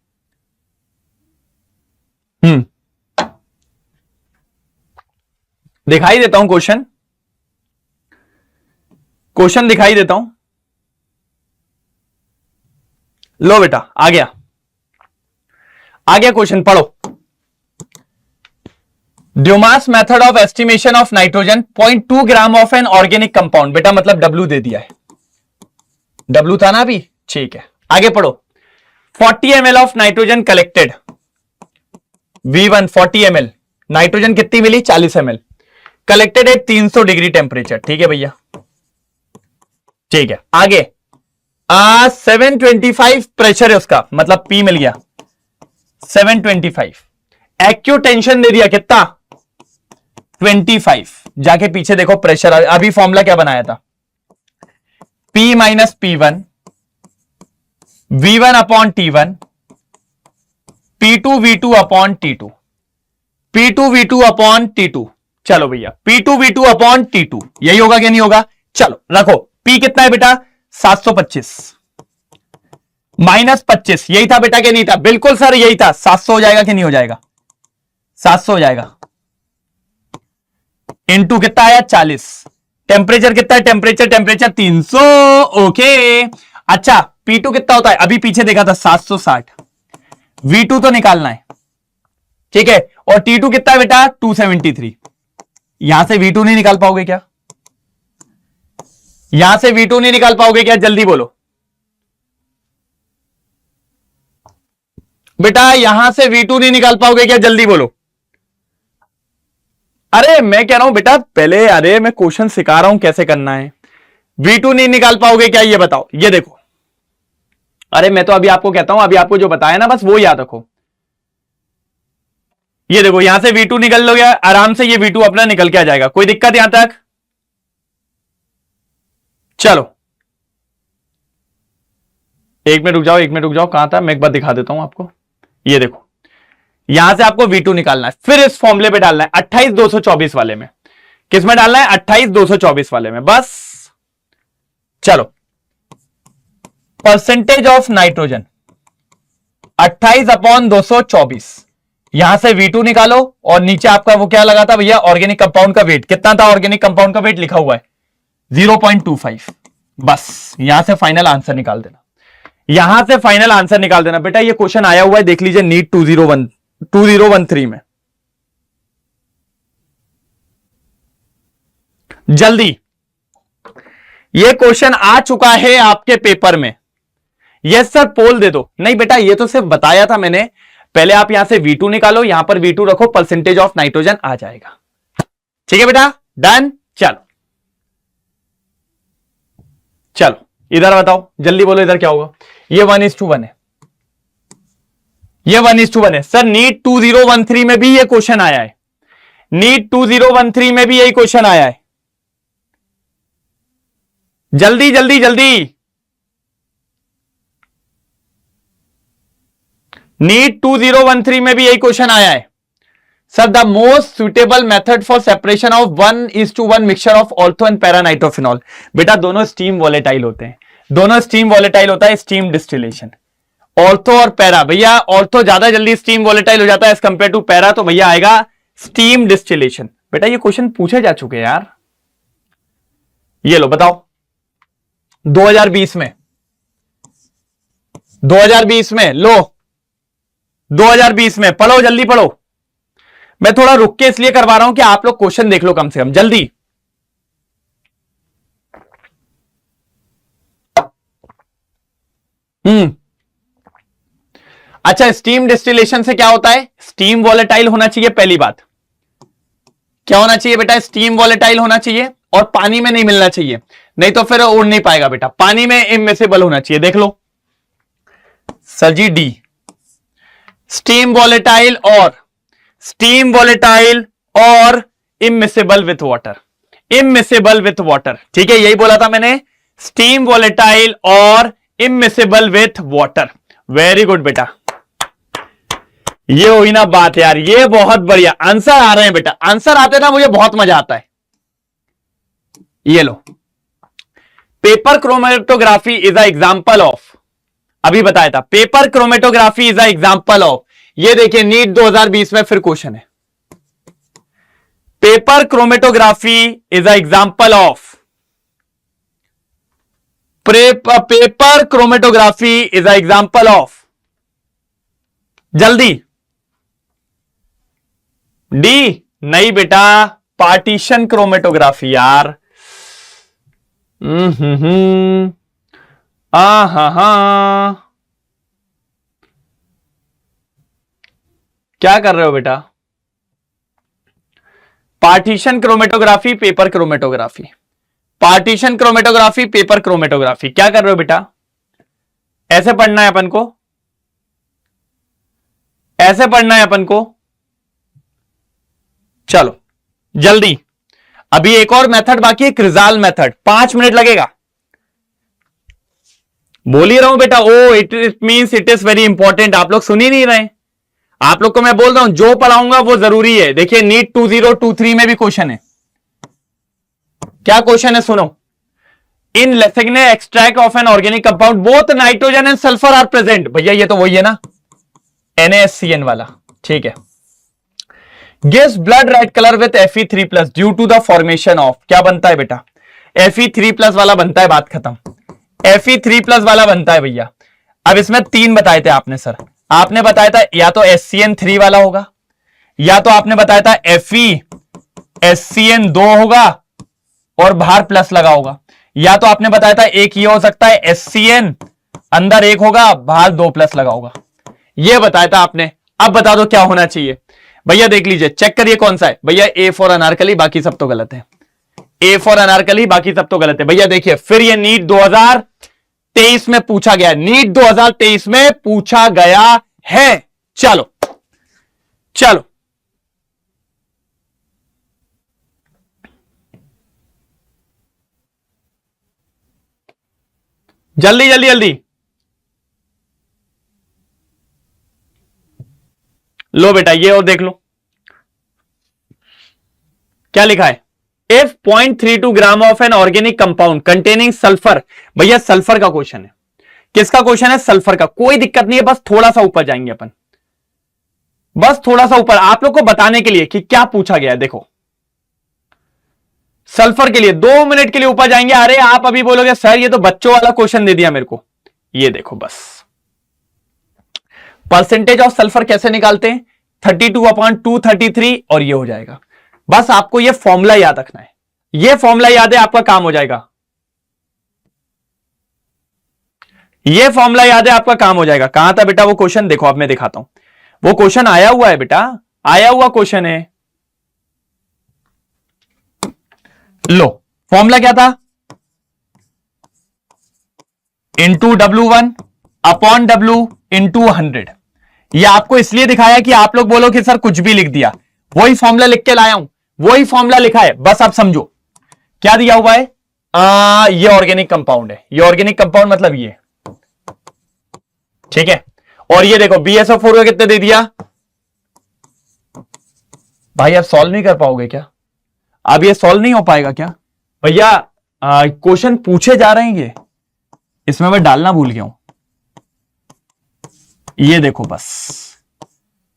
दिखाई देता हूं क्वेश्चन, क्वेश्चन दिखाई देता हूं, लो बेटा आ गया, आ गया क्वेश्चन, पढ़ो। Dumas method of estimation of nitrogen 0.2 gram of an organic compound, बेटा मतलब W दे दिया है, W था ना अभी, ठीक है आगे पढ़ो। 40 ml of nitrogen collected, V1 40 ml, nitrogen कितनी मिली, 40 ml, collected at 300 degree temperature. ठीक है भैया, ठीक है आगे। 725 प्रेशर है उसका, मतलब P मिल गया 725। एक्यूट टेंशन दे दिया कितना, 25। जाके पीछे देखो प्रेशर, अभी फॉर्मूला क्या बनाया था, P minus P1 V1 upon T1 P2 V2 upon T2 P2 V2 upon T2। चलो भैया P2 V2 अपॉन T2, यही होगा क्या नहीं होगा, चलो रखो। P कितना है बेटा, 725 माइनस 25, यही था बेटा कि नहीं था, बिल्कुल सर यही था, 700 हो जाएगा कि नहीं हो जाएगा, 700 हो जाएगा, इनटू कितना आया 40, टेम्परेचर कितना है, टेम्परेचर 300। ओके अच्छा, P2 कितना होता है, अभी पीछे देखा था 760, V2 तो निकालना है, ठीक है, और T2 कितना है बेटा 273। यहां से V2 नहीं निकाल पाओगे क्या, यहां से V2 नहीं निकाल पाओगे क्या, जल्दी बोलो बेटा, यहां से V2 नहीं निकाल पाओगे क्या, जल्दी बोलो। अरे मैं कह रहा हूं बेटा पहले, अरे मैं क्वेश्चन सिखा रहा हूं कैसे करना है, V2 नहीं निकाल पाओगे क्या, ये बताओ, ये देखो, अरे मैं तो अभी आपको कहता हूं, अभी आपको जो बताया ना बस वो याद रखो। ये देखो यहां से V2 निकल लोगे आराम से, ये V2 अपना निकल के आ जाएगा, कोई दिक्कत यहां तक। चलो 1 मिनट रुक जाओ, 1 मिनट रुक जाओ, कहां था मैं एक बार दिखा देता हूं आपको। ये देखो यहां से आपको V2 निकालना है, फिर इस फॉर्मूले पे डालना है 28224 वाले में। किस में डालना है, 28224 वाले में, बस। चलो परसेंटेज ऑफ नाइट्रोजन 28/224, यहां से V2 निकालो, और नीचे आपका वो क्या लगा था भैया, ऑर्गेनिक कंपाउंड का वेट कितना था, ऑर्गेनिक कंपाउंड का वेट लिखा हुआ है 0.25। बस यहां से फाइनल आंसर निकाल देना, यहां से फाइनल आंसर निकाल देना बेटा। ये क्वेश्चन आया हुआ है, देख लीजिए नीट 2013 में, जल्दी ये क्वेश्चन आ चुका है आपके पेपर में। यस सर पोल दे दो, नहीं बेटा ये तो सिर्फ बताया था मैंने, पहले आप यहां से V2 निकालो, यहां पर V2 रखो, परसेंटेज ऑफ नाइट्रोजन आ जाएगा। ठीक है बेटा, डन। चलो चलो इधर बताओ, जल्दी बोलो इधर क्या होगा, ये 1:1 है, ये 1:1 है सर। नीट 2013 में भी ये क्वेश्चन आया है, नीट 2013 में भी यही क्वेश्चन आया है, जल्दी जल्दी जल्दी। नीट 2013 में भी यही क्वेश्चन आया है sir. The most suitable method for separation of 1:1 mixture of ortho and para nitrophenol. बेटा दोनों स्टीम वॉलेटाइल होते हैं, दोनों स्टीम वॉलेटाइल होता है, स्टीम डिस्टिलेशन। ऑर्थो और पैरा, भैया ऑर्थो ज्यादा जल्दी स्टीम वॉलेटाइल हो जाता है एज कंपेयर टू पैरा, तो भैया आएगा स्टीम डिस्टिलेशन। बेटा ये क्वेश्चन पूछे जा चुके हैं यार। ये लो बताओ, 2020 में, 2020 में लो, 2020 में पढ़ो, जल्दी पढ़ो। मैं थोड़ा रुक के इसलिए करवा रहा हूं कि आप लोग क्वेश्चन देख लो कम से कम, जल्दी। अच्छा, स्टीम डिस्टिलेशन से क्या होता है? स्टीम वॉलेटाइल होना चाहिए, पहली बात। क्या होना चाहिए बेटा? स्टीम वॉलेटाइल होना चाहिए और पानी में नहीं मिलना चाहिए, नहीं तो फिर उड़ नहीं पाएगा बेटा। पानी में इमिसिबल होना चाहिए। देख लो सर जी, डी स्टीम वॉलेटाइल और immiscible with water, immiscible with water. ठीक है, यही बोला था मैंने, स्टीम वॉलेटाइल और immiscible with water. Very good बेटा, ये हुई ना बात यार, ये बहुत बढ़िया। आंसर आ रहे हैं बेटा, आंसर आते ना मुझे बहुत मजा आता है। ये लो, paper chromatography is a example of, अभी बताया था, paper chromatography is a example of. ये देखिए नीट 2020 में फिर क्वेश्चन है, paper chromatography is a example of, paper chromatography is a example of, जल्दी। डी नहीं बेटा, पार्टीशन क्रोमेटोग्राफी यार। क्या कर रहे हो बेटा? Partition chromatography, paper chromatography, partition chromatography, paper chromatography, क्या कर रहे हो बेटा? ऐसे पढ़ना है अपन को, ऐसे पढ़ना है अपन को। चलो जल्दी, अभी एक और मेथड बाकी है, क्रिजाल मेथड, 5 मिनट लगेगा। बोल ही रहा हूं बेटा, oh it means it is very important. आप लोग सुन ही नहीं रहे, आप लोग को मैं बोल रहा हूं जो पढ़ाऊंगा वो जरूरी है। देखिए नीट 2023 में भी क्वेश्चन है। क्या क्वेश्चन है सुनो, in Lassaigne extract of an organic compound both nitrogen and sulphur are present. भैया ये तो वही है ना, NaSCN वाला, ठीक है। Gives blood red colour with Fe3+ due to the formation of, क्या बनता है बेटा? Fe3+ वाला बनता है, बात खत्म। Fe3+ वाला बनता है भैया। अब इसमें 3 बताए थे आपने सर, आपने बताया था या तो SCN3 वाला होगा, या तो आपने बताया था FeSCN2 होगा और बाहर प्लस लगा होगा, या तो आपने बताया था एक ये हो सकता है SCN अंदर 1 होगा बाहर 2 प्लस लगा होगा, ये बताया था आपने। अब बता दो क्या होना चाहिए भैया? देख लीजिए, चेक करिए कौन सा है भैया। A फॉर अनारकली, बाकी सब तो गलत है। A फॉर अनारकली, बाकी सब तो गलत है भैया। देखिए फिर ये नीट 2023 में पूछा गया, नीट 2023 में पूछा गया है। चलो चलो, जल्दी जल्दी जल्दी लो बेटा, ये और देख लो क्या लिखा है। If 0.32 gram of an organic compound containing sulphur, भैया सल्फर का क्वेश्चन है। किसका क्वेश्चन है? सल्फर का। कोई दिक्कत नहीं है, बस थोड़ा सा ऊपर जाएंगे अपन, बस थोड़ा सा ऊपर, आप लोग को बताने के लिए कि क्या पूछा गया है। देखो सल्फर के लिए 2 मिनट के लिए ऊपर जाएंगे। अरे आप अभी बोलोगे सर ये तो बच्चों वाला क्वेश्चन दे दिया मेरे को। ये देखो बस, परसेंटेज ऑफ सल्फर कैसे निकालते हैं? 32/233 और ये हो जाएगा। बस आपको ये फॉर्मूला याद रखना है, ये फॉर्मूला याद है, आपका काम हो जाएगा। ये फॉर्मूला याद है, आपका काम हो जाएगा। कहां था बेटा वो क्वेश्चन? देखो अब मैं दिखाता हूं, वो क्वेश्चन आया हुआ है बेटा, आया हुआ क्वेश्चन है। लो फॉर्मूला क्या था? Into W1 upon W into 100। ये आपको इसलिए दिखाया कि आप लोग बोलो कि सर कुछ भी लिख दिया, वही फॉर्मूला लिख के लाया हूं, वही फॉर्मूला लिखा है, बस आप समझो क्या दिया हुआ है। ये ऑर्गेनिक कंपाउंड है, ये ऑर्गेनिक कंपाउंड मतलब ये, ठीक है। और ये देखो BSO4 का कितने दे दिया भाई? आप सॉल्व नहीं कर पाओगे क्या? अब ये सॉल्व नहीं हो पाएगा क्या भैया? क्वेश्चन पूछे जा रहे हैं ये, इसमें मैं डालना भूल गया हूं। ये देखो बस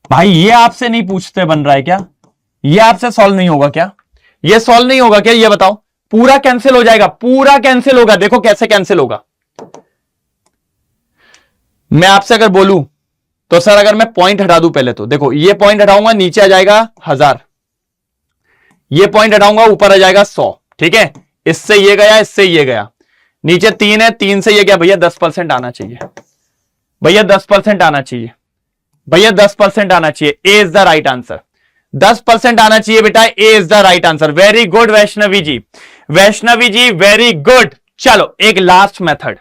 भाई, ये आपसे नहीं पूछते बन रहा है क्या? ये आपसे सॉल्व नहीं होगा क्या? ये सॉल्व नहीं होगा क्या? ये बताओ। पूरा कैंसिल हो जाएगा, पूरा कैंसिल होगा। देखो कैसे कैंसिल होगा। मैं आपसे अगर बोलूं तो सर अगर मैं पॉइंट हटा दूं पहले, तो देखो ये पॉइंट हटाऊंगा नीचे आ जाएगा 1000, ये पॉइंट हटाऊंगा ऊपर आ जाएगा 100। ठीक है, इससे ये गया, इससे ये गया, नीचे 3 है, 3 से ये गया। भैया 10% आना चाहिए, भैया 10% आना चाहिए, भैया 10% आना चाहिए। A is the right answer, 10% आना चाहिए बेटा। A is the right answer. Very good Vaishnavi ji, Vaishnavi ji very good. चलो एक लास्ट मेथड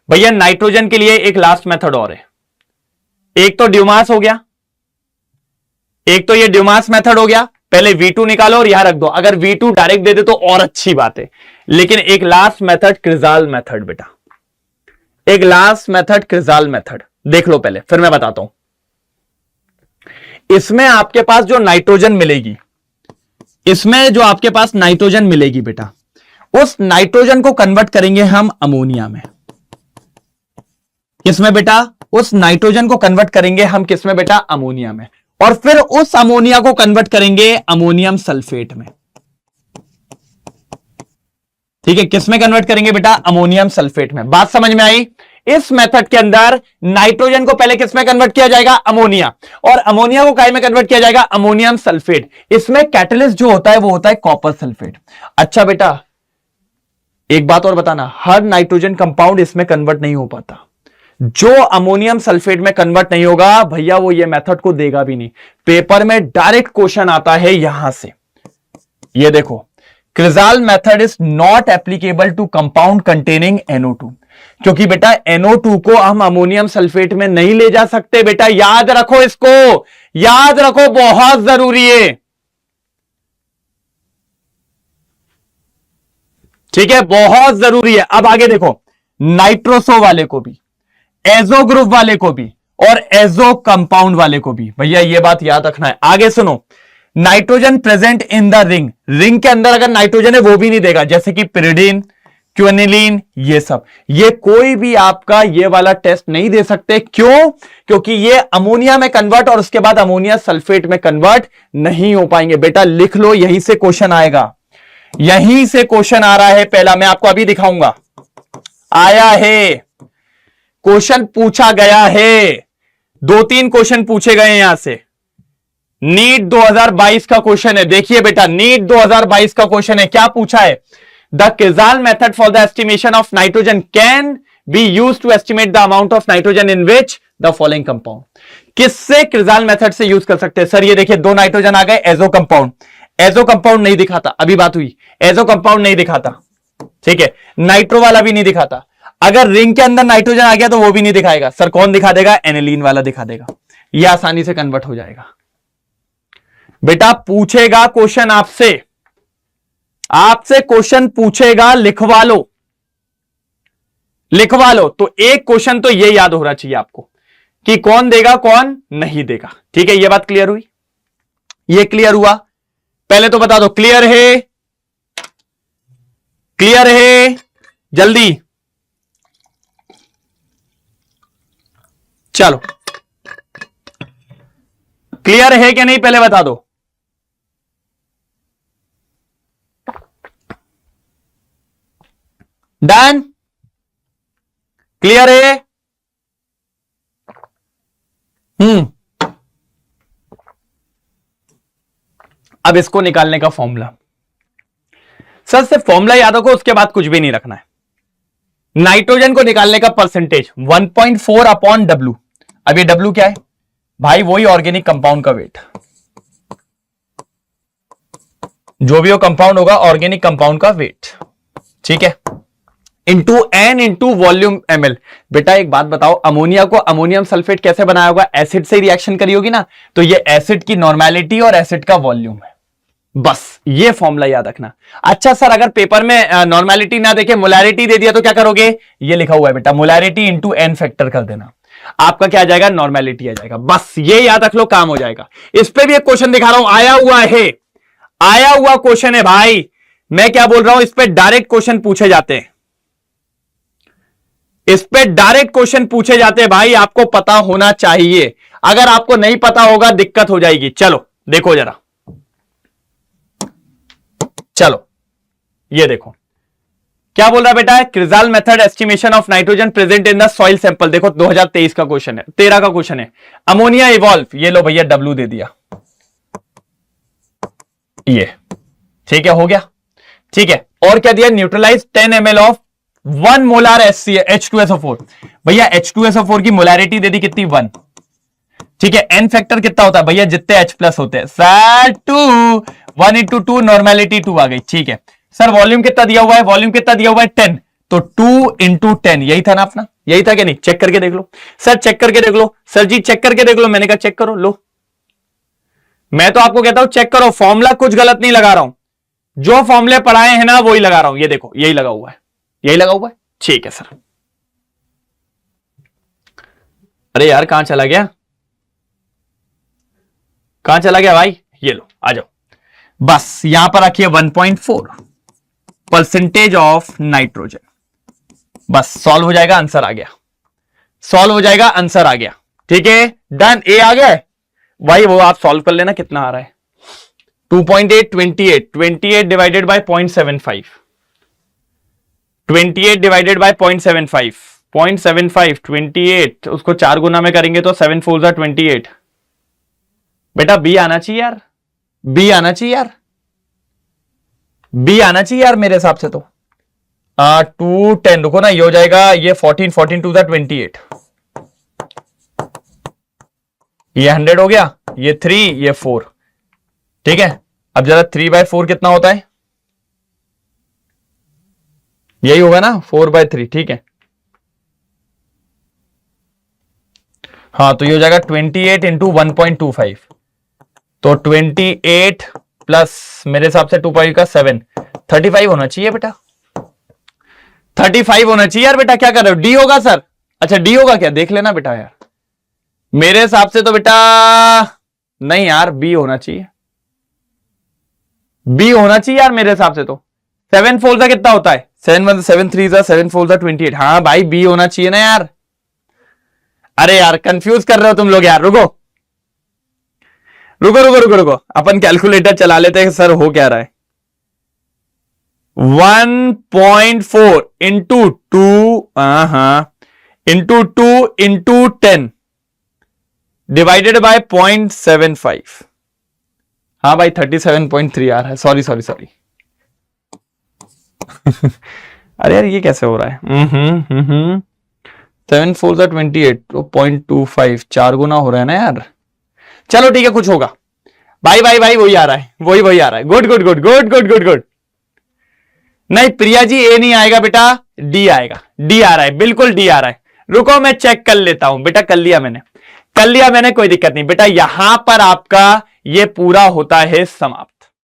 भैया, नाइट्रोजन के लिए एक लास्ट मेथड और है। एक तो ड्यूमास हो गया, एक तो ये ड्यूमास मेथड हो गया। पहले V2 निकालो और यहां रख दो। अगर V2 डायरेक्ट दे दे तो और अच्छी बात है, लेकिन एक लास्ट मेथड क्रिजाल मेथड बेटा, एक लास्ट मेथड क्रिजाल मेथड देख लो पहले, फिर मैं बताता हूं। इसमें आपके पास जो नाइट्रोजन मिलेगी, इसमें जो आपके पास नाइट्रोजन मिलेगी बेटा, उस नाइट्रोजन को कन्वर्ट करेंगे हम अमोनिया में। किसमें बेटा? उस नाइट्रोजन को कन्वर्ट करेंगे हम किसमें बेटा? अमोनिया में। और फिर उस अमोनिया को कन्वर्ट करेंगे अमोनियम सल्फेट में। ठीक है, किसमें कन्वर्ट करेंगे बेटा? अमोनियम सल्फेट में। बात समझ में आई? इस मेथड के अंदर नाइट्रोजन को पहले किसमें कन्वर्ट किया जाएगा? अमोनिया, और अमोनिया को काय में कन्वर्ट किया जाएगा? Ammonium sulphate. इसमें कैटलिस्ट जो होता है वो होता है कॉपर सल्फेट। अच्छा बेटा एक बात और बताना, हर नाइट्रोजन कंपाउंड इसमें कन्वर्ट नहीं हो पाता। जो अमोनियम सल्फेट में कन्वर्ट नहीं होगा भैया वो ये मेथड को देगा भी नहीं। पेपर में डायरेक्ट क्वेश्चन आता है यहां से, ये देखो, Kjeldahl method is not applicable to compound containing NO2, क्योंकि बेटा NO2 को हम अमोनियम सल्फेट में नहीं ले जा सकते बेटा। याद रखो, इसको याद रखो, बहुत जरूरी है। ठीक है, बहुत जरूरी है। अब आगे देखो, नाइट्रोसो वाले को भी, एजो ग्रुप वाले को भी, और एजो कंपाउंड वाले को भी भैया ये बात याद रखना है। आगे सुनो, nitrogen present in the ring, ring के अंदर अगर नाइट्रोजन है वो भी नहीं देगा, जैसे कि पिरिडीन, क्विनिलीन, ये सब। ये कोई भी आपका ये वाला टेस्ट नहीं दे सकते। क्यों? क्योंकि ये अमोनिया में कन्वर्ट और उसके बाद अमोनिया सल्फेट में कन्वर्ट नहीं हो पाएंगे। बेटा लिख लो, यहीं से क्वेश्चन आएगा, यहीं से क्वेश्चन आ रहा है पहला। मैं आपको अभी दिखाऊंगा, आया है, क्वेश्चन पूछा गया है, 2-3 क्वेश्चन पूछे गए हैं यहां से। नीट 2022 का क्वेश्चन है, देखिए बेटा, नीट 2022 का क्वेश्चन है। क्या पूछा है? The Kjeldahl method for the estimation of nitrogen can be used to estimate the amount of nitrogen in which the following compound. किससे क्रिजाल मेथड से यूज कर सकते हैं? सर ये देखिए 2 नाइट्रोजन आ गए, एजो कंपाउंड। एजो कंपाउंड नहीं दिखाता, अभी बात हुई, एजो कंपाउंड नहीं दिखाता। ठीक है, नाइट्रो वाला भी नहीं दिखाता। अगर रिंग के अंदर नाइट्रोजन आ गया तो वो भी नहीं दिखाएगा। सर कौन दिखा देगा? एनिलीन वाला दिखा देगा। यह आसानी से कन्वर्ट हो जाएगा। बेटा पूछेगा क्वेश्चन आपसे, आपसे क्वेश्चन पूछेगा, लिखवा लो, लिखवा लो। तो एक क्वेश्चन तो ये याद होना चाहिए आपको कि कौन देगा कौन नहीं देगा। ठीक है, ये बात क्लियर हुई? ये क्लियर हुआ? पहले तो बता दो, क्लियर है? क्लियर है? जल्दी चलो, क्लियर है कि नहीं पहले बता दो। डन? क्लियर है? अब इसको निकालने का फॉर्मूला, सर सिर्फ फॉर्मूला याद रखो, उसके बाद कुछ भी नहीं रखना है। नाइट्रोजन को निकालने का परसेंटेज 1.4 अपॉन W। अब ये W क्या है भाई? वही ऑर्गेनिक कंपाउंड का वेट, जो भी वो कंपाउंड होगा ऑर्गेनिक कंपाउंड का वेट। ठीक है, into N into volume ml। बेटा एक बात बताओ, अमोनिया को अमोनियम सल्फेट कैसे बनाया होगा? एसिड से रिएक्शन करी होगी ना, तो ये एसिड की नॉर्मेलिटी और एसिड का वॉल्यूम है। बस ये फॉर्मूला याद रखना। अच्छा सर अगर पेपर में नॉर्मेलिटी ना देखे मोलैरिटी दे दिया तो क्या करोगे? ये लिखा हुआ है बेटा, मोलैरिटी इंटू N फैक्टर कर देना, आपका क्या आ जाएगा? नॉर्मेलिटी आ जाएगा। बस ये याद रख लो, काम हो जाएगा। इस पे भी एक क्वेश्चन दिखा रहा हूं, आया हुआ है, आया हुआ क्वेश्चन है भाई। मैं क्या बोल रहा हूं, इस पे डायरेक्ट क्वेश्चन पूछे जाते हैं, इस पे डायरेक्ट क्वेश्चन पूछे जाते हैं भाई, आपको पता होना चाहिए। अगर आपको नहीं पता होगा दिक्कत हो जाएगी। चलो देखो जरा, चलो ये देखो क्या बोल रहा है बेटा, Crizal method estimation of nitrogen present in the soil sample. देखो 2023 का क्वेश्चन है, 13 का क्वेश्चन है। अमोनिया इवॉल्व, ये लो भैया W दे दिया, ये ठीक है, हो गया, ठीक है। और क्या दिया, neutralise 10 ml of 1 molar H2SO4। भैया H2SO4 की मोलारिटी दे दी कितनी, 1, ठीक है। एन फैक्टर कितना होता है भैया, जितने H प्लस होते हैं, सर 2, 1 into 2, नॉर्मेलिटी 2 आ गई, ठीक है। सर वॉल्यूम कितना दिया हुआ है, वॉल्यूम कितना दिया हुआ है 10, तो 2 into 10, यही था ना अपना, यही था कि नहीं, चेक करके देख लो सर, चेक करके देख लो सर जी, चेक करके देख लो। मैंने कहा चेक करो, लो मैं तो आपको कहता हूं चेक करो, फॉर्मूला कुछ गलत नहीं लगा रहा हूं, जो फॉर्मूले पढ़ाए हैं ना वही लगा रहा हूं। ये देखो यही लगा हुआ है, यही लगा हुआ है, ठीक है सर। अरे यार कहां चला गया, कहां चला गया भाई, ये लो आ जाओ, बस यहां पर रखिए 1.4% ऑफ नाइट्रोजन, बस सॉल्व हो जाएगा, आंसर आ गया, सॉल्व हो जाएगा, आंसर आ गया, ठीक है, डन। ए आ गया भाई, वो आप सॉल्व कर लेना कितना आ रहा है, 2.8, 28 डिवाइडेड बाय 0.75, 28 डिवाइडेड बाय 0.75, 0.75 28, उसको 4 गुना में करेंगे तो 7 4 जा 28। बेटा बी आना चाहिए यार, बी आना चाहिए यार, बी आना चाहिए यार मेरे हिसाब से तो। 2 10, रुको ना, ये हो जाएगा, ये 14 14 2 जा 28, ये 100 हो गया, ये 3, ये 4, ठीक है। अब जरा 3/4 कितना होता है, यही होगा ना, 4/3, ठीक है। हाँ तो ये हो जाएगा 28 इंटू 1.25, तो 28 प्लस मेरे हिसाब से 2 का 7, 35 होना चाहिए बेटा, 35 होना चाहिए यार। बेटा क्या कर रहे हो, डी होगा सर, अच्छा डी होगा क्या, देख लेना बेटा यार, मेरे हिसाब से तो बेटा नहीं यार, बी होना चाहिए, बी होना चाहिए यार मेरे हिसाब से तो। 7 4 का कितना होता है, 7 1 7 3 जा 7 4 जा 28, हाँ भाई बी होना चाहिए ना यार। अरे यार कंफ्यूज कर रहे हो तुम लोग यार, रुको रुको रुको रुको रुको, अपन कैलकुलेटर चला लेते हैं, सर हो क्या रहा है। 1.4 into 2, into 2 into 10 divided by 0.75, हाँ भाई 37.3 आ रहा है, सॉरी सॉरी सॉरी अरे यार ये कैसे हो रहा है, 7 4 जा 28, तो 0.25, 4 गुना हो रहा है ना यार। चलो ठीक है, कुछ होगा भाई भाई भाई, वही आ रहा है, वही आ रहा है, good good good good good good good. नहीं प्रिया जी ए नहीं आएगा बेटा, डी आएगा, डी आ रहा है, बिल्कुल डी आ रहा है। रुको मैं चेक कर लेता हूं बेटा, कर लिया मैंने, कोई दिक्कत नहीं बेटा। यहां पर आपका ये पूरा होता है समाप्त,